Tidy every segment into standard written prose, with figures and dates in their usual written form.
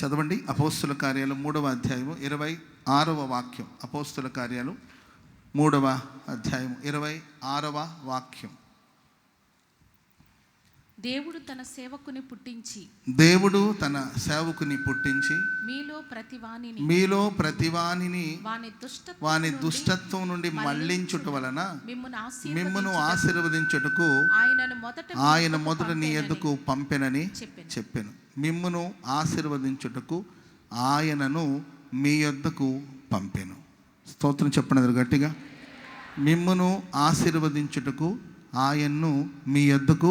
చదవండి. అపోస్తుల కార్యాలు 3వ అధ్యాయము 26వ వాక్యం. అపోస్తుల కార్యాలు 3వ అధ్యాయం 26వ వాక్యం. దేవుడు తన సేవకుని పుట్టించి మీలో ప్రతివానిని వాని దుష్టత్వం నుండి మళ్లించుట వలన మిమ్మును ఆశీర్వదించుటకు ఆయన మొదట నీ యొద్దకు పంపెనని చెప్పెను. మిమ్మును ఆశీర్వదించుటకు ఆయనను మీ యొద్దకు పంపెను. స్తోత్రం చెప్పండి గట్టిగా. మిమ్మును ఆశీర్వదించుటకు ఆయన్ను మీ యొద్దకు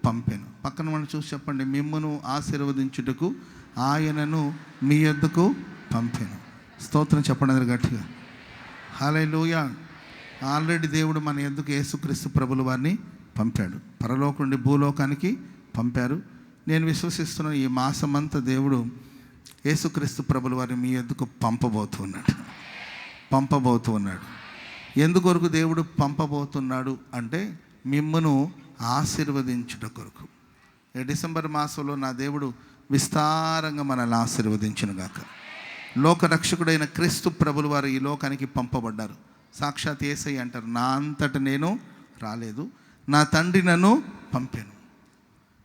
పంపెను. పక్కన మనం చూసి చెప్పండి, మిమ్మును ఆశీర్వదించుటకు ఆయనను మీ యొద్దకు పంపెను. స్తోత్రం చెప్పండి గట్టిగా. హల్లెలూయా. ఆల్రెడీ దేవుడు మన యొద్దకు యేసుక్రీస్తు ప్రభుల వారిని పంపాడు. పరలోకం నుండి భూలోకానికి పంపారు. నేను విశ్వసిస్తున్న ఈ మాసమంతా దేవుడు యేసుక్రీస్తు ప్రభుల వారిని మీ యొద్దకు పంపబోతున్నాడు. ఎందుకొరకు దేవుడు పంపబోతున్నాడు అంటే మిమ్మును ఆశీర్వదించుట కొరకు. డిసెంబర్ మాసంలో నా దేవుడు విస్తారంగా మనల్ని ఆశీర్వదించునుగాక. లోకరక్షకుడైన క్రీస్తు ప్రభుల వారు ఈ లోకానికి పంపబడ్డారు. సాక్షాత్ యేసయ్య అంటారు, నా అంతట నేను రాలేదు, నా తండ్రి నన్ను పంపాను.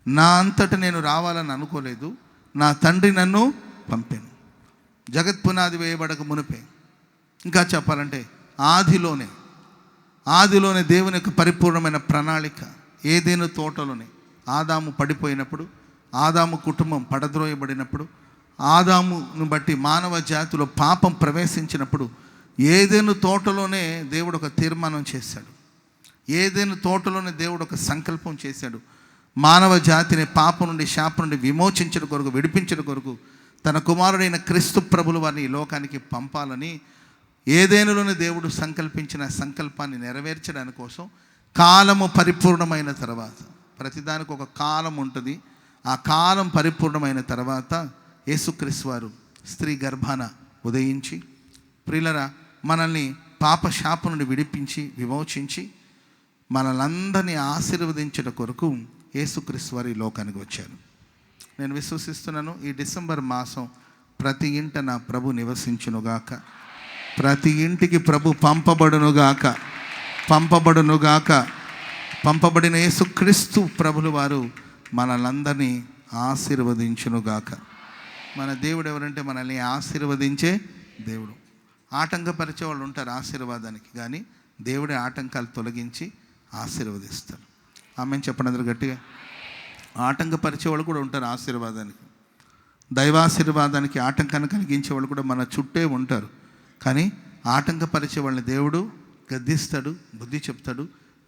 నా అంతట నేను రావాలని అనుకోలేదు, నా తండ్రి నన్ను పంపాను. జగత్పునాది వేయబడక మునిపే, ఇంకా చెప్పాలంటే ఆదిలోనే దేవుని యొక్క పరిపూర్ణమైన ప్రణాళిక ఏదైనా తోటలోనే ఆదాము పడిపోయినప్పుడు, ఆదాము కుటుంబం పడద్రోయబడినప్పుడు, ఆదామును బట్టి మానవ జాతిలో పాపం ప్రవేశించినప్పుడు ఏదైనా తోటలోనే దేవుడు ఒక తీర్మానం చేశాడు. ఏదైనా తోటలోనే దేవుడు ఒక సంకల్పం చేశాడు. మానవ జాతిని పాపం నుండి, శాపం నుండి విమోచించడం కొరకు, విడిపించడం కొరకు తన కుమారుడైన క్రీస్తు ప్రభుల వారిని ఈ లోకానికి పంపాలని ఏదేనులోనే దేవుడు సంకల్పించిన సంకల్పాన్ని నెరవేర్చడానికి కోసం కాలము పరిపూర్ణమైన తర్వాత, ప్రతిదానికి ఒక కాలం ఉంటుంది. ఆ కాలం పరిపూర్ణమైన తర్వాత యేసుక్రీస్తు వారు స్త్రీ గర్భాన ఉదయించి, ప్రియులరా, మనల్ని పాప శాపం నుండి విడిపించి విమోచించి మనలందరినీ ఆశీర్వదించడం కొరకు యేసుక్రీస్తు వారు ఈ లోకానికి వచ్చారు. నేను విశ్వసిస్తున్నాను, ఈ డిసెంబర్ మాసం ప్రతి ఇంట నా ప్రభు నివసించునుగాక, ప్రతి ఇంటికి ప్రభు పంపబడునుగాక. పంపబడిన యేసుక్రీస్తు ప్రభులు వారు మనలందరినీ ఆశీర్వదించునుగాక. మన దేవుడు ఎవరంటే మనల్ని ఆశీర్వదించే దేవుడు. ఆటంకపరిచే వాళ్ళు ఉంటారు ఆశీర్వాదానికి, కానీ దేవుడే ఆటంకాలు తొలగించి ఆశీర్వదిస్తారు. ఆమెను చెప్పండి అందరూ గట్టిగా. ఆటంకపరిచే వాళ్ళు కూడా ఉంటారు ఆశీర్వాదానికి, దైవాశీర్వాదానికి ఆటంకాన్ని కలిగించే వాళ్ళు కూడా మన చుట్టే ఉంటారు. కానీ ఆటంకపరిచే వాళ్ళని దేవుడు గద్దిస్తాడు, బుద్ధి చెప్తాడు,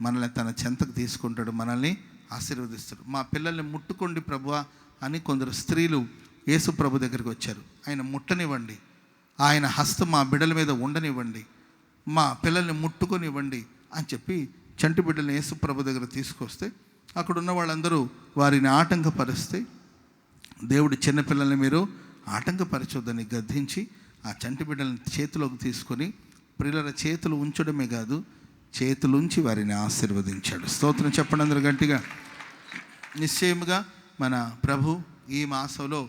మనల్ని తన చెంతకు తీసుకుంటాడు, మనల్ని ఆశీర్వదిస్తాడు. మా పిల్లల్ని ముట్టుకోండి ప్రభువా అని కొందరు స్త్రీలు యేసు ప్రభు దగ్గరికి వచ్చారు. ఆయన ముట్టనివ్వండి, ఆయన హస్తం మా బిడ్డల మీద ఉండనివ్వండి, మా పిల్లల్ని ముట్టుకొనివ్వండి అని చెప్పి చంటి బిడ్డలను యేసు ప్రభు దగ్గర తీసుకొస్తే అక్కడ ఉన్న వాళ్ళందరూ వారిని ఆటంకపరిస్తే దేవుడు చిన్నపిల్లల్ని మీరు ఆటంకపరచొద్దని గద్దించి ఆ చంటి బిడ్డలను చేతిలోకి తీసుకొని పిల్లల చేతులు ఉంచడమే కాదు, చేతులుంచి వారిని ఆశీర్వదించాడు. స్తోత్రం చెప్పండి అందరూ గట్టిగా. నిశ్చయముగా మన ప్రభు ఈ మాసంలో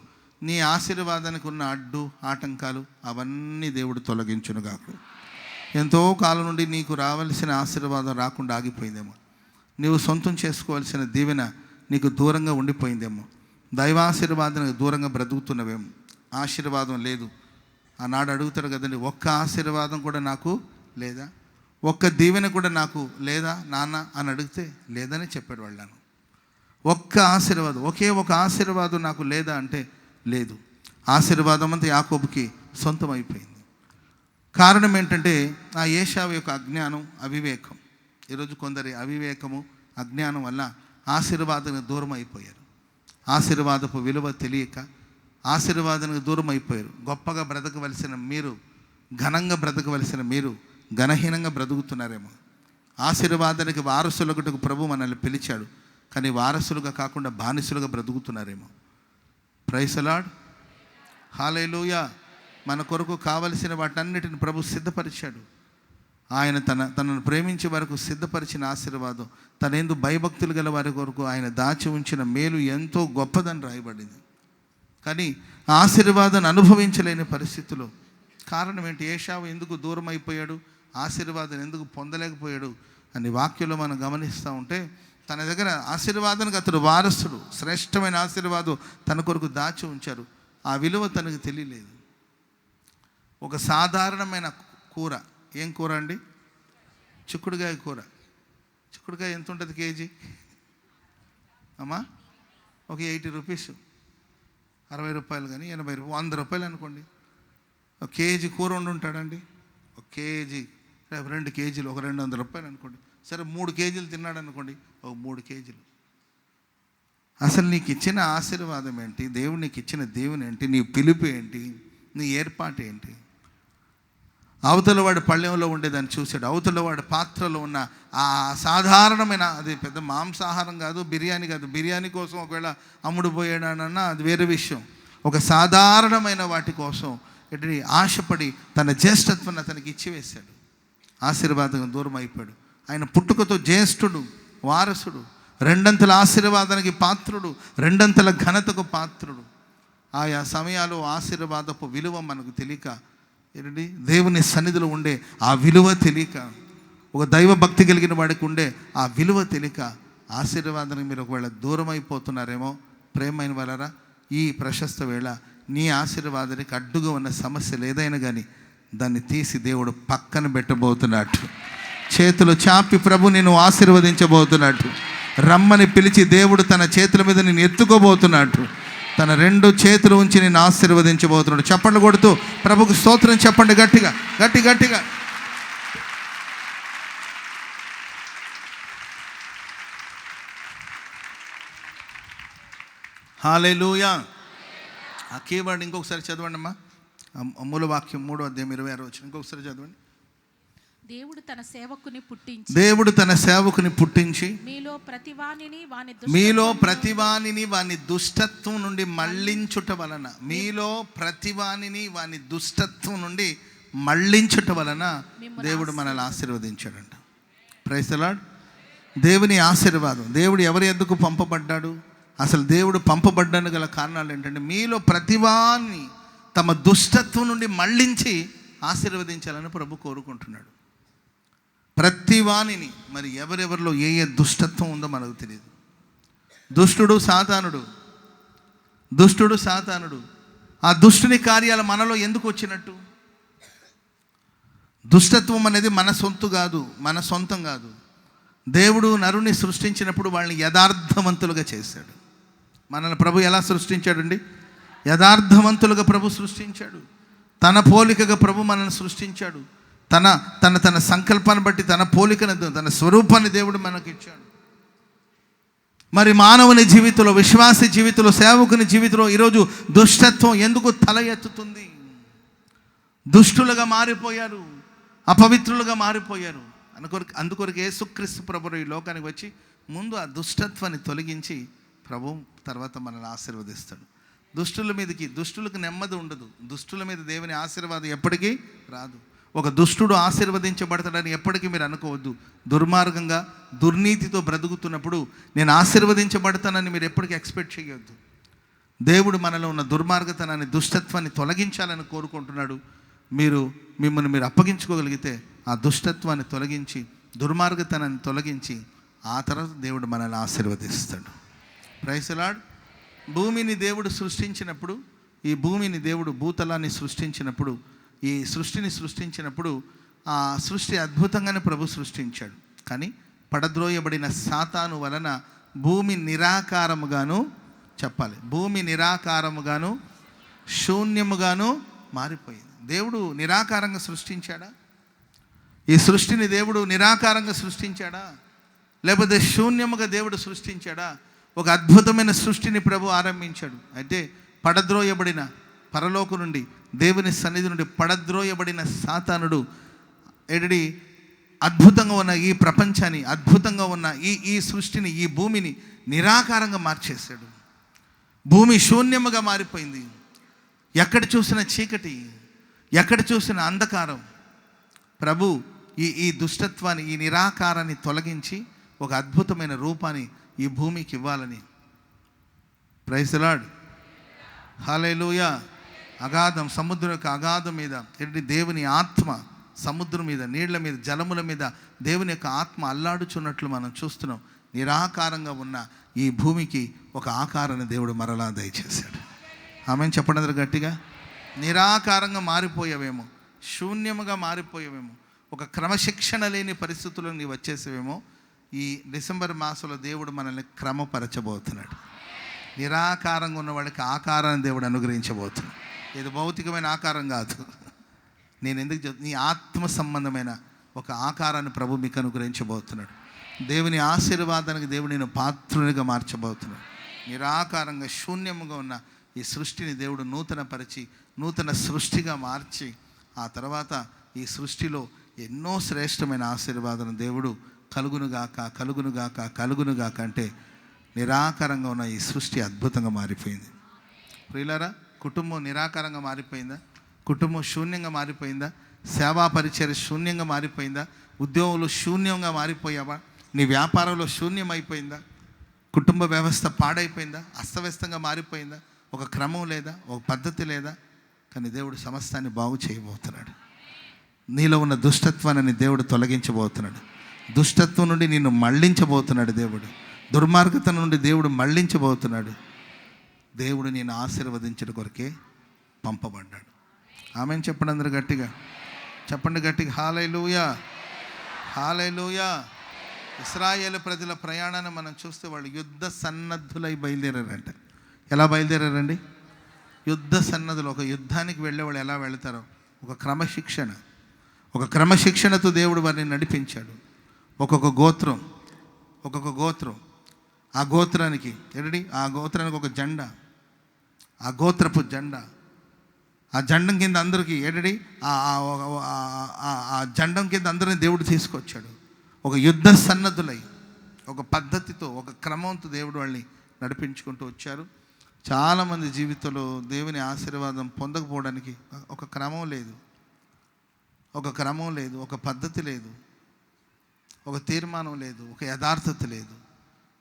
నీ ఆశీర్వాదానికి ఉన్న అడ్డు ఆటంకాలు అవన్నీ దేవుడు తొలగించునుగాక. ఎంతో కాలం నుండి నీకు రావాల్సిన ఆశీర్వాదం రాకుండా ఆగిపోయిందేమో, నీవు సొంతం చేసుకోవాల్సిన దీవెన నీకు దూరంగా ఉండిపోయిందేమో, దైవాశీర్వాదానికి దూరంగా బ్రతుకుతున్నవేమో, ఆశీర్వాదం లేదు. ఆనాడు అడుగుతాడు కదండి, ఒక్క ఆశీర్వాదం కూడా నాకు లేదా, ఒక్క దీవెన కూడా నాకు లేదా నాన్న అని అడిగితే లేదని చెప్పాడు వాళ్ళను. ఒక్క ఆశీర్వాదం, ఒకే ఒక ఆశీర్వాదం నాకు లేదా అంటే లేదు. ఆశీర్వాదం అంతా యాకోబుకి సొంతం అయిపోయింది. కారణం ఏంటంటే ఆ ఏశావు యొక్క అజ్ఞానం, అవివేకం. ఈరోజు కొందరి అవివేకము, అజ్ఞానం వల్ల ఆశీర్వాదానికి దూరం అయిపోయారు. ఆశీర్వాదపు విలువ తెలియక ఆశీర్వాదానికి దూరం అయిపోయారు. గొప్పగా బ్రతకవలసిన మీరు, ఘనంగా బ్రతకవలసిన మీరు ఘనహీనంగా బ్రతుకుతున్నారేమో. ఆశీర్వాదానికి వారసులకు ప్రభు మనల్ని పిలిచాడు, కానీ వారసులుగా కాకుండా బానిసులుగా బ్రతుకుతున్నారేమో. Praise the lord. హల్లెలూయా. మన కొరకు కావలసిన వాటన్నిటిని ప్రభు సిద్ధపరిచాడు. ఆయన తనను ప్రేమించే వరకు సిద్ధపరిచిన ఆశీర్వాదం, తనెందు భయభక్తులు గల వారి కొరకు ఆయన దాచి ఉంచిన మేలు ఎంతో గొప్పదని రాయబడింది. కానీ ఆ ఆశీర్వాదాన్ని అనుభవించలేని పరిస్థితులు. కారణం ఏంటి? ఏశావు ఎందుకు దూరం అయిపోయాడు, ఆశీర్వాదాన్ని ఎందుకు పొందలేకపోయాడు అని వాక్యంలో మనం గమనిస్తూ ఉంటే, తన దగ్గర ఆశీర్వాదానికి అతడు వారసుడు, శ్రేష్టమైన ఆశీర్వాదం తన కొరకు దాచి ఉంచారు. ఆ విలువ తనకు తెలియలేదు. ఒక సాధారణమైన కూర, ఏం కూర అండి? చిక్కుడుకాయ కూర. చిక్కుడుకాయ ఎంత ఉంటుంది కేజీ అమ్మా? ఒక 80 రూపీస్, 60 రూపాయలు కానీ 80 రూపాయలు, 100 రూపాయలు అనుకోండి. ఒక కేజీ కూర ఉంటాడండి. ఒక కేజీ, 2 కేజీలు, ఒక 200 రూపాయలు అనుకోండి. సరే 3 కేజీలు తిన్నాడు అనుకోండి, ఒక 3 కేజీలు. అసలు నీకు ఇచ్చిన ఆశీర్వాదం ఏంటి? దేవుడు నీకు ఇచ్చిన దేవుని ఏంటి? నీ పిలుపు ఏంటి? నీ ఏర్పాటు ఏంటి? అవతల వాడు పళ్ళెంలో ఉండేదాన్ని చూశాడు, అవతల వాడు పాత్రలో ఉన్న ఆ సాధారణమైన, అది పెద్ద మాంసాహారం కాదు, బిర్యానీ కాదు. బిర్యానీ కోసం ఒకవేళ అమ్ముడు పోయాడనన్నా అది వేరే విషయం. ఒక సాధారణమైన వాటి కోసం ఎటు ఆశపడి తన జ్యేష్ఠత్వాన్ని అతనికి ఇచ్చివేశాడు. ఆశీర్వాదం దూరం అయిపోయాడు. ఆయన పుట్టుకతో జ్యేష్ఠుడు, వారసుడు, 2 ఆశీర్వాదానికి పాత్రుడు, 2 ఘనతకు పాత్రుడు. ఆయా సమయాల్లో ఆశీర్వాదపు విలువ మనకు తెలియక, ఏంటండి, దేవుని సన్నిధిలో ఉండే ఆ విలువ తెలియక, ఒక దైవ భక్తి కలిగిన వాడికి ఉండే ఆ విలువ తెలియక ఆశీర్వాదానికి మీరు ఒకవేళ దూరం అయిపోతున్నారేమో. ప్రేమైన వాళ్ళరా, ఈ ప్రశస్త వేళ నీ ఆశీర్వాదానికి అడ్డుగా ఉన్న సమస్యలు ఏదైనా కానీ దాన్ని తీసి దేవుడు పక్కన పెట్టబోతున్నట్టు, చేతులు చాపి ప్రభు నేను ఆశీర్వదించబోతున్నట్టు, రమ్మని పిలిచి దేవుడు తన చేతుల మీద నేను ఎత్తుకోబోతున్నట్టు, తన 2 చేతులు ఉంచి నేను ఆశీర్వదించబోతున్నాడు. చప్పట్లు కొడుతూ ప్రభుకు స్తోత్రం చెప్పండి గట్టిగా, గట్టిగా. హల్లెలూయా. ఆ కీవర్డ్ ఇంకొకసారి చదవండి అమ్మా. మూల వాక్యం 3వ అధ్యాయం 26వ వచనం ఇంకొకసారి చదవండి. దేవుడు తన సేవకుని పుట్టించి మీలో ప్రతివానిని వాని దుష్టత్వం నుండి మళ్ళించుట వలన, మీలో ప్రతివానిని వాని దుష్టత్వం నుండి మళ్ళించుట వలన దేవుడు మనల్ని ఆశీర్వదించాడంట. Praise the lord. దేవుని ఆశీర్వాదం. దేవుడు ఎవరి ఎందుకు పంపబడ్డాడు? అసలు దేవుడు పంపబడ్డానికి గల కారణాలు ఏంటంటే, మీలో ప్రతివాన్ని తమ దుష్టత్వం నుండి మళ్ళించి ఆశీర్వదించాలని ప్రభు కోరుకుంటున్నాడు. ప్రతివానిని. మరి ఎవరెవరిలో ఏ దుష్టత్వం ఉందో మనకు తెలియదు. దుష్టుడు సాతానుడు. ఆ దుష్టుని కార్యాలు మనలో ఎందుకు వచ్చినట్టు? దుష్టత్వం అనేది మన సొంతం కాదు. దేవుడు నరుని సృష్టించినప్పుడు వాళ్ళని యథార్థవంతులుగా చేశాడు. మనల్ని ప్రభు ఎలా సృష్టించాడండి? యథార్థవంతులుగా ప్రభు సృష్టించాడు. తన పోలికగా ప్రభు మనల్ని సృష్టించాడు. తన సంకల్పాన్ని బట్టి తన పోలికను, తన స్వరూపాన్ని దేవుడు మనకి ఇచ్చాడు. మరి మానవుని జీవితంలో, విశ్వాసి జీవితంలో, సేవకుని జీవితంలో ఈరోజు దుష్టత్వం ఎందుకు తల ఎత్తుతుంది? దుష్టులుగా మారిపోయారు, అపవిత్రులుగా మారిపోయారు. అందుకొరకు యేసుక్రీస్తు ప్రభువు ఈ లోకానికి వచ్చి ముందు ఆ దుష్టత్వాన్ని తొలగించి ప్రభు తర్వాత మనల్ని ఆశీర్వదిస్తాడు. దుష్టులకు నెమ్మది ఉండదు. దుష్టుల మీద దేవుని ఆశీర్వాదం ఎప్పటికీ రాదు. ఒక దుష్టుడు ఆశీర్వదించబడతాడని ఎప్పటికీ మీరు అనుకోవద్దు. దుర్మార్గంగా, దుర్నీతితో బ్రతుకుతున్నప్పుడు నేను ఆశీర్వదించబడతానని మీరు ఎప్పటికీ ఎక్స్పెక్ట్ చేయొద్దు. దేవుడు మనలో ఉన్న దుర్మార్గతనాన్ని, దుష్టత్వాన్ని తొలగించాలని కోరుకుంటున్నాడు. మిమ్మల్ని మీరు అప్పగించుకోగలిగితే ఆ దుష్టత్వాన్ని తొలగించి, దుర్మార్గతనాన్ని తొలగించి ఆ తర్వాత దేవుడు మనల్ని ఆశీర్వదిస్తాడు. Praise the lord. భూమిని దేవుడు సృష్టించినప్పుడు, ఈ భూమిని దేవుడు భూతలాన్ని సృష్టించినప్పుడు, ఈ సృష్టిని సృష్టించినప్పుడు ఆ సృష్టి అద్భుతంగానే ప్రభు సృష్టించాడు. కానీ పడద్రోయబడిన సాతాను వలన భూమి నిరాకారముగాను, చెప్పాలి, భూమి నిరాకారముగాను శూన్యముగాను మారిపోయింది. దేవుడు నిరాకారంగా సృష్టించాడా? ఈ సృష్టిని దేవుడు నిరాకారంగా సృష్టించాడా? లేకపోతే శూన్యముగా దేవుడు సృష్టించాడా? ఒక అద్భుతమైన సృష్టిని ప్రభు ఆరంభించాడు. అయితే పడద్రోయబడిన, పరలోకం నుండి, దేవుని సన్నిధి నుండి పడద్రోయబడిన సాతానుడు అద్భుతంగా ఉన్న ఈ ప్రపంచాన్ని, అద్భుతంగా ఉన్న ఈ సృష్టిని, ఈ భూమిని నిరాకారంగా మార్చేశాడు. భూమి శూన్యముగా మారిపోయింది. ఎక్కడ చూసిన చీకటి, ఎక్కడ చూసిన అంధకారం. ప్రభు ఈ దుష్టత్వాన్ని, ఈ నిరాకారాన్ని తొలగించి ఒక అద్భుతమైన రూపాన్ని ఈ భూమికి ఇవ్వాలని. Praise the lord. హల్లెలూయా. అగాధం, సముద్రం యొక్క అగాధం మీద ఏంటి దేవుని ఆత్మ సముద్రం మీద, నీళ్ల మీద, జలముల మీద దేవుని యొక్క ఆత్మ అల్లాడుచున్నట్లు మనం చూస్తున్నాం. నిరాకారంగా ఉన్న ఈ భూమికి ఒక ఆకారాన్ని దేవుడు మరలా దయచేశాడు. ఆమెను చెప్పండి అందరూ గట్టిగా. నిరాకారంగా మారిపోయావేమో, శూన్యముగా మారిపోయావేమో, ఒక క్రమశిక్షణ లేని పరిస్థితుల్లో నీవు వచ్చేసేవేమో. ఈ డిసెంబర్ మాసంలో దేవుడు మనల్ని క్రమపరచబోతున్నాడు. నిరాకారంగా ఉన్న వాళ్ళకి ఆకారాన్ని దేవుడు అనుగ్రహించబోతున్నాడు. ఇది భౌతికమైన ఆకారం కాదు. నేను ఎందుకు చెప్తాను, నీ ఆత్మ సంబంధమైన ఒక ఆకారాన్ని ప్రభు మీకు అనుగ్రహించబోతున్నాడు. దేవుని ఆశీర్వాదానికి దేవుడు నేను పాత్రునిగా మార్చబోతున్నాడు. నిరాకారంగా శూన్యముగా ఉన్న ఈ సృష్టిని దేవుడు నూతనపరిచి నూతన సృష్టిగా మార్చి ఆ తర్వాత ఈ సృష్టిలో ఎన్నో శ్రేష్టమైన ఆశీర్వాదాలను దేవుడు కలుగునుగాక కలుగునుగాక కలుగునుగాక అంటే నిరాకారంగా ఉన్న ఈ సృష్టి అద్భుతంగా మారిపోయింది. ప్రియులారా, కుటుంబం నిరాకారంగా మారిపోయిందా? కుటుంబం శూన్యంగా మారిపోయిందా? సేవా పరిచర్య శూన్యంగా మారిపోయిందా? ఉద్యోగంలో శూన్యంగా మారిపోయావా? నీ వ్యాపారంలో శూన్యం అయిపోయిందా? కుటుంబ వ్యవస్థ పాడైపోయిందా? అస్తవ్యస్తంగా మారిపోయిందా? ఒక క్రమం లేదా? ఒక పద్ధతి లేదా? కానీ దేవుడు సమస్తాన్ని బాగు చేయబోతున్నాడు. నీలో ఉన్న దుష్టత్వాన్ని దేవుడు తొలగించబోతున్నాడు. దుష్టత్వం నుండి నిన్ను మళ్ళించబోతున్నాడు దేవుడు. దుర్మార్గత నుండి దేవుడు మళ్ళించబోతున్నాడు. దేవుడు నేను ఆశీర్వదించడం కొరకే పంపబడ్డాడు. ఆమెను చెప్పండి అందరూ గట్టిగా, చెప్పండి గట్టిగా. హల్లెలూయా, హల్లెలూయా. ఇశ్రాయేలు ప్రజల ప్రయాణాన్ని మనం చూస్తే వాళ్ళు యుద్ధ సన్నద్ధులై బయలుదేరారంట. ఎలా బయలుదేరారండి? యుద్ధ సన్నద్ధులు. ఒక యుద్ధానికి వెళ్ళేవాళ్ళు ఎలా వెళతారో ఒక క్రమశిక్షణతో దేవుడు వారిని నడిపించాడు. ఒక్కొక్క గోత్రం ఆ గోత్రానికి ఒక జెండా, ఆ గోత్రపు జెండా, ఆ జెండం కింద అందరికీ ఆ జెండం కింద అందరిని దేవుడు తీసుకొచ్చాడు. ఒక యుద్ధ సన్నద్ధులై ఒక పద్ధతితో ఒక క్రమంతో దేవుడు వాళ్ళని నడిపించుకుంటూ వచ్చారు. చాలామంది జీవితంలో దేవుని ఆశీర్వాదం పొందకపోవడానికి ఒక క్రమం లేదు, ఒక పద్ధతి లేదు, ఒక తీర్మానం లేదు, ఒక యథార్థత లేదు.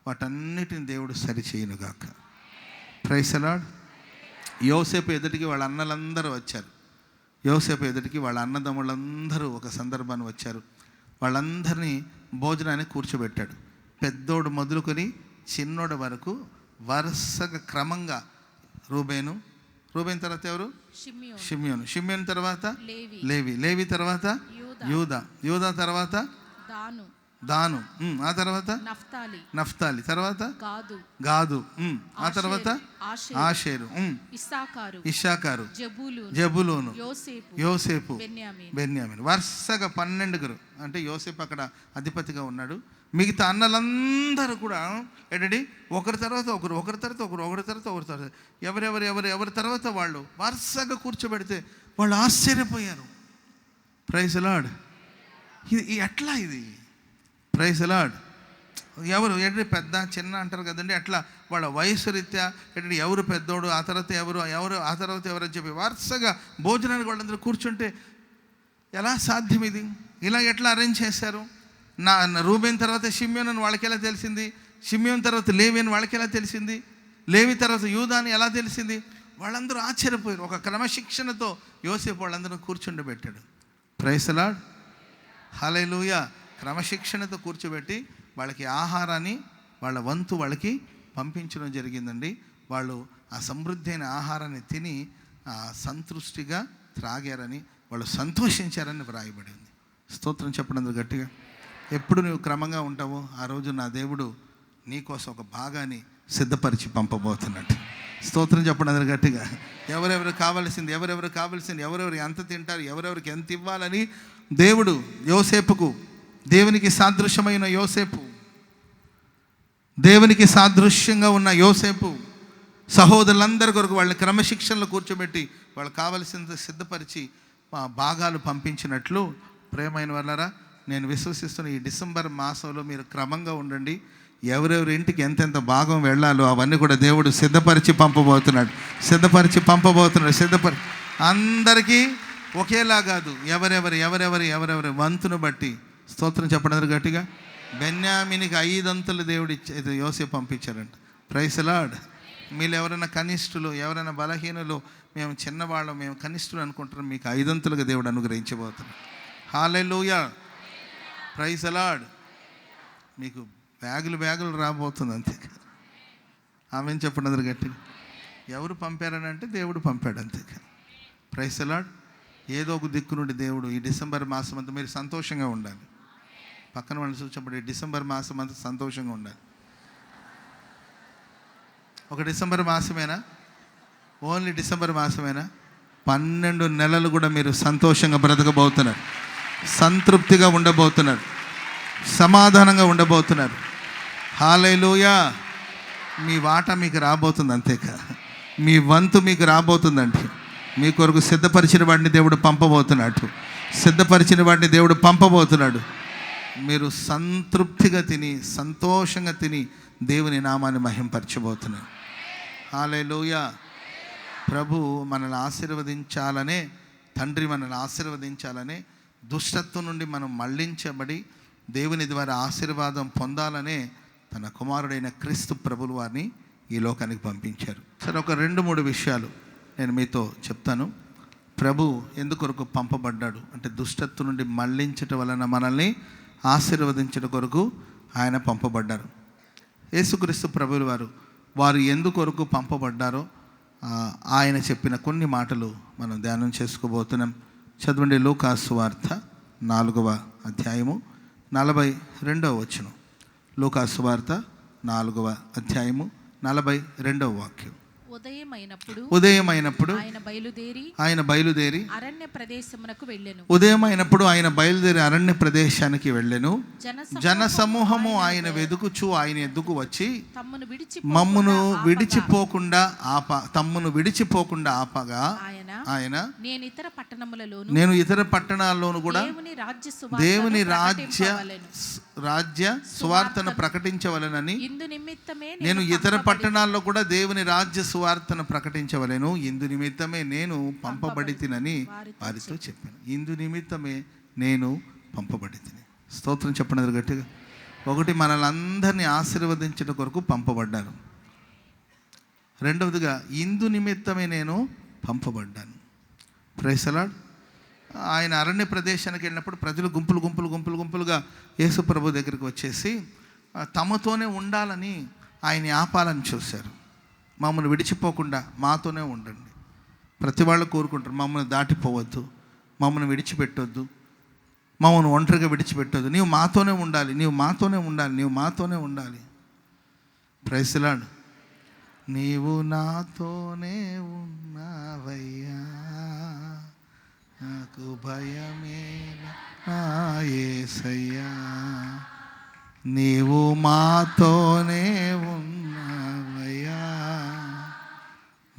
వాటన్నిటిని దేవుడు సరిచేయునుగాక. Praise the lord. యోసేపు ఎదుటికి వాళ్ళ అన్నలందరూ వచ్చారు. యోసేపు ఎదుటికి వాళ్ళ అన్నదమ్ములందరూ ఒక సందర్భాన్ని వచ్చారు. వాళ్ళందరినీ భోజనానికి కూర్చోబెట్టాడు. పెద్దోడు మొదలుకొని చిన్నోడు వరకు వరుసగా క్రమంగా రూబేను తర్వాత ఎవరు? షిమ్యోను తర్వాత లేవి తర్వాత యూదా తర్వాత దాను ఆ తర్వాత నఫ్తాలి తర్వాత గాదు ఆ తర్వాత ఆషేరు ఇస్సాకారు జబూలూను యోసేపు బెన్యామీను. వరుసగా 12 అంటే యోసేపు అక్కడ అధిపతిగా ఉన్నాడు. మిగతా అన్నలందరూ కూడా ఒకరి తర్వాత ఒకరు ఎవరి తర్వాత వాళ్ళు వరుసగా కూర్చోబెడితే వాళ్ళు ఆశ్చర్యపోయారు. Praise the lord. ఇది ఎట్లా? ఇది ప్రైజ్ ది లార్డ్. ఎవరు పెద్ద చిన్న అంటారు కదండి, అట్లా వాళ్ళ వయసు రీత్యా ఎవరు పెద్దోడు, ఆ తర్వాత ఎవరు అని చెప్పి వరుసగా భోజనానికి వాళ్ళందరూ కూర్చుంటే ఎలా సాధ్యం ఇది? ఇలా ఎట్లా అరేంజ్ చేశారు? రూబేన్ తర్వాత షిమ్యోన్ అని వాళ్ళకి ఎలా తెలిసింది? షిమ్యోన్ తర్వాత లేవి అని వాళ్ళకి ఎలా తెలిసింది? లేవి తర్వాత యూదా అని ఎలా తెలిసింది? వాళ్ళందరూ ఆశ్చర్యపోయారు. ఒక క్రమశిక్షణతో యోసేపు వాళ్ళందరూ కూర్చుండబెట్టాడు. Praise the lord. హల్లెలూయా. క్రమశిక్షణతో కూర్చోబెట్టి వాళ్ళకి ఆహారాన్ని వాళ్ళ వంతు వాళ్ళకి పంపించడం జరిగిందండి. వాళ్ళు ఆ సమృద్ధి అయిన ఆహారాన్ని తిని సంతృష్టిగా త్రాగారని, వాళ్ళు సంతోషించారని వ్రాయబడింది. స్తోత్రం చెప్పడం గట్టిగా. ఎప్పుడు నువ్వు క్రమంగా ఉంటావో ఆ రోజు నా దేవుడు నీకోసం ఒక భాగాన్ని సిద్ధపరిచి పంపబోతున్నట్టు. స్తోత్రం చెప్పడం అందరు గట్టిగా. ఎవరెవరు కావాల్సింది ఎవరెవరు ఎంత తింటారు, ఎవరెవరికి ఎంత ఇవ్వాలని దేవుడు యోసేపుకు, దేవునికి సాదృశ్యమైన యోసేపు, దేవునికి సాదృశ్యంగా ఉన్న యోసేపు సహోదరులందరి కొరకు వాళ్ళని క్రమశిక్షణలో కూర్చోబెట్టి వాళ్ళు కావలసినంత సిద్ధపరిచి భాగాలు పంపించినట్లు ప్రియమైన వాళ్ళారా, నేను విశ్వసిస్తున్న ఈ డిసెంబర్ మాసంలో మీరు క్రమంగా ఉండండి. ఎవరెవరి ఇంటికి ఎంతెంత భాగం వెళ్ళాలో అవన్నీ కూడా దేవుడు సిద్ధపరిచి పంపబోతున్నాడు. అందరికీ ఒకేలా కాదు, ఎవరెవరి వంతును బట్టి. స్తోత్రం చెప్పడం గట్టిగా. బెన్యామీనికి 5 అంతలు దేవుడు యోసేపు పంపించారంట. Praise the lord. మీరు ఎవరైనా కనిష్ఠులు, ఎవరైనా బలహీనులు, మేము చిన్నవాళ్ళం, మేము కనిష్ఠులు అనుకుంటారు, మీకు 5 దేవుడు అనుగ్రహించబోతున్నాడు. హల్లెలూయా, ప్రైజ్ ది లార్డ్. మీకు బ్యాగులు రాబోతుంది, అంతే. ఆమెను చెప్పండి అందరు గట్టిగా. ఎవరు పంపారని అంటే దేవుడు పంపాడు, అంతే. Praise the lord. ఏదో ఒక దిక్కు నుండి దేవుడు ఈ డిసెంబర్ మాసం అంతా మీరు సంతోషంగా ఉండాలి. పక్కన వాళ్ళు చూసినప్పుడు ఈ డిసెంబర్ మాసం అంతా సంతోషంగా ఉండాలి. ఒక డిసెంబర్ మాసమేనా? ఓన్లీ డిసెంబర్ మాసమేనా? 12 నెలలు కూడా మీరు సంతోషంగా బ్రతకబోతున్నారు, సంతృప్తిగా ఉండబోతున్నారు, సమాధానంగా ఉండబోతున్నారు. హల్లెలూయా. మీ వాటా మీకు రాబోతుంది, అంతేకా. మీ వంతు మీకు రాబోతుందండి. మీ కొరకు సిద్ధపరిచిన వాడిని దేవుడు పంపబోతున్నాడు, సిద్ధపరిచిన వాడిని దేవుడు పంపబోతున్నాడు. మీరు సంతృప్తిగా తిని, సంతోషంగా తిని దేవుని నామాన్ని మహింపరచబోతున్నారు. హల్లెలూయా. ప్రభు మనల్ని ఆశీర్వదించాలనే, తండ్రి మనల్ని ఆశీర్వదించాలనే, దుష్టత్వం నుండి మనం మళ్ళించబడి దేవుని ద్వారా ఆశీర్వాదం పొందాలనే తన కుమారుడైన క్రీస్తు ప్రభులు వారిని ఈ లోకానికి పంపించారు. సరే, ఒక 2-3 విషయాలు నేను మీతో చెప్తాను. ప్రభు ఎందుకొరకు పంపబడ్డాడు అంటే దుష్టత్వం నుండి మళ్ళించటం వలన మనల్ని ఆశీర్వదించడం కొరకు ఆయన పంపబడ్డారు. యేసుక్రీస్తు ప్రభులు వారు ఎందుకొరకు పంపబడ్డారో ఆయన చెప్పిన కొన్ని మాటలు మనం ధ్యానం చేసుకోబోతున్నాం. చదవండి, లూకా సువార్త 4వ అధ్యాయము 42వ వచనం. లూకా సువార్త 4వ అధ్యాయము 42వ వాక్యం. ఉదయమైనప్పుడు ఆయన బయలుదేరి అరణ్య ప్రదేశమునకు వెళ్ళెను. ఉదయమైనప్పుడు ఆయన బయలుదేరి అరణ్య ప్రదేశానికి వెళ్ళెను. జనసమూహము ఆయన వెదుకుచు ఆయన ఎద్దుకు వచ్చి తమ్మును విడిచిపోకుండా ఆపగా ఆయన నేను ఇతర పట్టణాల్లోనూ కూడా దేవుని రాజ్య సువార్తను ప్రకటించవలెనని, నేను ఇతర పట్టణాల్లో కూడా దేవుని రాజ్య సువార్తను ప్రకటించవలెను, ఇందు నిమిత్తమే నేను పంపబడితినని వారితో చెప్పాను. ఇందు నిమిత్తమే నేను పంపబడితిని. స్తోత్రం చెప్పండి గట్టిగా. ఒకటి, మనల్ని అందరినీ ఆశీర్వదించడం కొరకు పంపబడ్డాను. రెండవదిగా, ఇందు నిమిత్తమే నేను పంపబడ్డాను. Praise the lord. ఆయన అరణ్య ప్రదేశానికి వెళ్ళినప్పుడు ప్రజలు గుంపులుగా యేసు ప్రభు దగ్గరికి వచ్చేసి తమతోనే ఉండాలని ఆయన ఆపాలని చూశారు. మమ్మల్ని విడిచిపోకుండా మాతోనే ఉండండి. ప్రతి వాళ్ళు కోరుకుంటారు, మమ్మల్ని దాటిపోవద్దు, మమ్మల్ని విడిచిపెట్టొద్దు, మమ్మల్ని ఒంటరిగా విడిచిపెట్టొద్దు, నీవు మాతోనే ఉండాలి, నీవు మాతోనే ఉండాలి. Praise the lord. నీవు నాతోనే ఉన్నావయ్యా, నాకు భయమేలా నా యేసయ్యా, నీవు మాతోనే ఉన్నావయ్యా,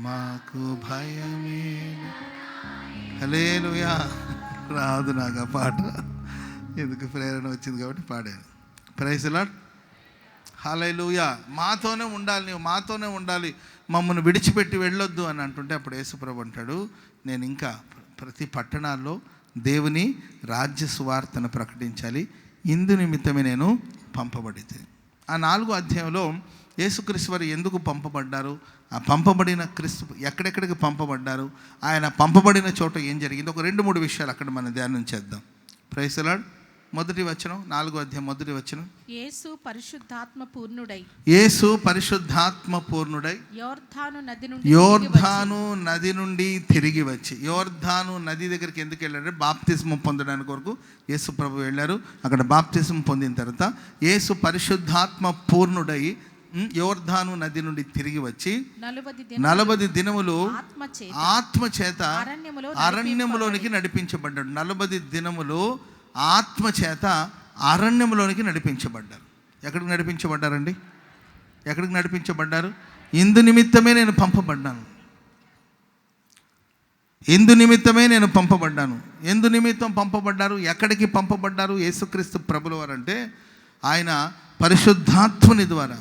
మాకు భయమేలా. హల్లెలూయా. రాదు నాకు ఆ పాట, ఎందుకు ప్రేరణ వచ్చింది కాబట్టి పాడాను. Praise the lord. హల్లెలూయా. మాతోనే ఉండాలి, నీవు మాతోనే ఉండాలి, మమ్మల్ని విడిచిపెట్టి వెళ్ళొద్దు అని అంటుంటే అప్పుడు యేసుప్రభు అంటాడు, నేను ఇంకా ప్రతి పట్టణాల్లో దేవుని రాజ్య సువార్తను ప్రకటించాలి, ఇందు నిమిత్తమే నేను పంపబడితే. ఆ 4వ అధ్యాయంలో యేసుక్రీస్తు వారు ఎందుకు పంపబడ్డారు, ఆ పంపబడిన క్రీస్తు ఎక్కడెక్కడికి పంపబడ్డారు, ఆయన పంపబడిన చోట ఏం జరిగింది, ఒక 2-3 విషయాలు అక్కడ మనం ధ్యానం చేద్దాం. Praise the lord. 1వ వచనం, 4వ అధ్యాయం 1వ వచనం. యేసు పరిశుద్ధాత్మ పూర్ణుడై యోర్ధాను నది నుండి తిరిగి వచ్చి. యోర్ధాను నది దగ్గరికి ఎందుకు వెళ్ళారు? బాప్తిస్మం పొందడానికి కొరకు యేసు ప్రభు వెళ్ళారు. అక్కడ బాప్తిస్మం పొందిన తర్వాత యేసు పరిశుద్ధాత్మ పూర్ణుడై యోర్ధాను నది నుండి తిరిగి వచ్చి 40 దినములు ఆత్మచేత అరణ్యములోనికి నడిపించబడ్డాడు. 40 దినములు ఆత్మచేత అరణ్యంలోనికి నడిపించబడ్డారు. ఎక్కడికి నడిపించబడ్డారండి? ఎక్కడికి నడిపించబడ్డారు? ఇందు నిమిత్తమే నేను పంపబడ్డాను. ఇందు నిమిత్తమే నేను పంపబడ్డాను. ఎందు నిమిత్తం పంపబడ్డారు? ఎక్కడికి పంపబడ్డారు? యేసుక్రీస్తు ప్రభుల వారు అంటే ఆయన పరిశుద్ధాత్ముని ద్వారా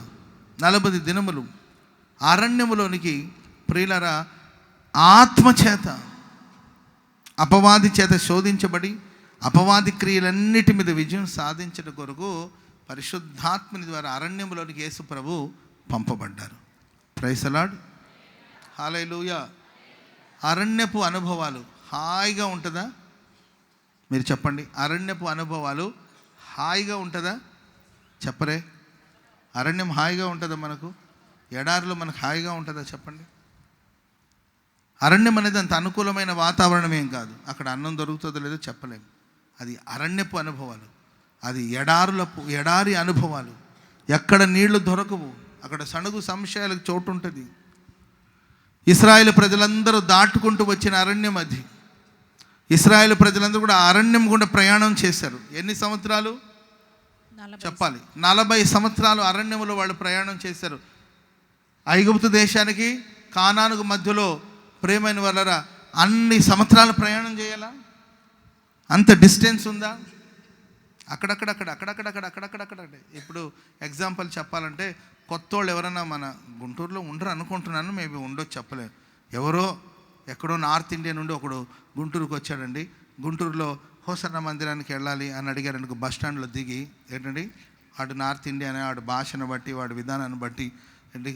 40 దినములు అరణ్యములోనికి, ప్రియులరా, ఆత్మచేత అపవాది చేత శోధించబడి అపవాది క్రియలన్నిటి మీద విజయం సాధించడం కొరకు పరిశుద్ధాత్మని ద్వారా అరణ్యంలోనికి యేసు ప్రభు పంపబడ్డారు. Praise the lord. హల్లెలూయా. అరణ్యపు అనుభవాలు హాయిగా ఉంటుందా? మీరు చెప్పండి. అరణ్యపు అనుభవాలు హాయిగా ఉంటుందా? చెప్పరే. అరణ్యం హాయిగా ఉంటుందా? మనకు ఎడారిలో మనకు హాయిగా ఉంటుందా? చెప్పండి. అరణ్యం అనేది అంత అనుకూలమైన వాతావరణం ఏం కాదు. అక్కడ అన్నం దొరుకుతుందో లేదో చెప్పలేము. అది అరణ్యపు అనుభవాలు, అది ఎడారి అనుభవాలు. ఎక్కడ నీళ్లు దొరకవు, అక్కడ సణుగు సంశయాలకు చోటు ఉంటుంది. ఇశ్రాయేలు ప్రజలందరూ దాటుకుంటూ వచ్చిన అరణ్యం అది. ఇశ్రాయేలు ప్రజలందరూ కూడా అరణ్యం గుండా ప్రయాణం చేశారు. ఎన్ని సంవత్సరాలు చెప్పాలి? 40 సంవత్సరాలు అరణ్యంలో వాళ్ళు ప్రయాణం చేశారు. ఐగుప్తు దేశానికి కానానుకు మధ్యలో ప్రేమైన వాళ్ళరా అన్ని సంవత్సరాలు ప్రయాణం చేయాలా? అంత డిస్టెన్స్ ఉందా? అక్కడక్కడ. ఇప్పుడు ఎగ్జాంపుల్ చెప్పాలంటే కొత్త వాళ్ళు ఎవరైనా మన గుంటూరులో ఉండరు అనుకుంటున్నాను, మేబీ ఉండొచ్చు, చెప్పలేదు. ఎవరో ఎక్కడో నార్త్ ఇండియా నుండి ఒకడు గుంటూరుకు వచ్చాడండి. గుంటూరులో హోసన్న మందిరానికి వెళ్ళాలి అని అడిగారు. బస్ స్టాండ్లో దిగి ఏంటండి వాడు నార్త్ ఇండియా అనే వాడు భాషను బట్టి వాడి విధానాన్ని బట్టి ఏంటి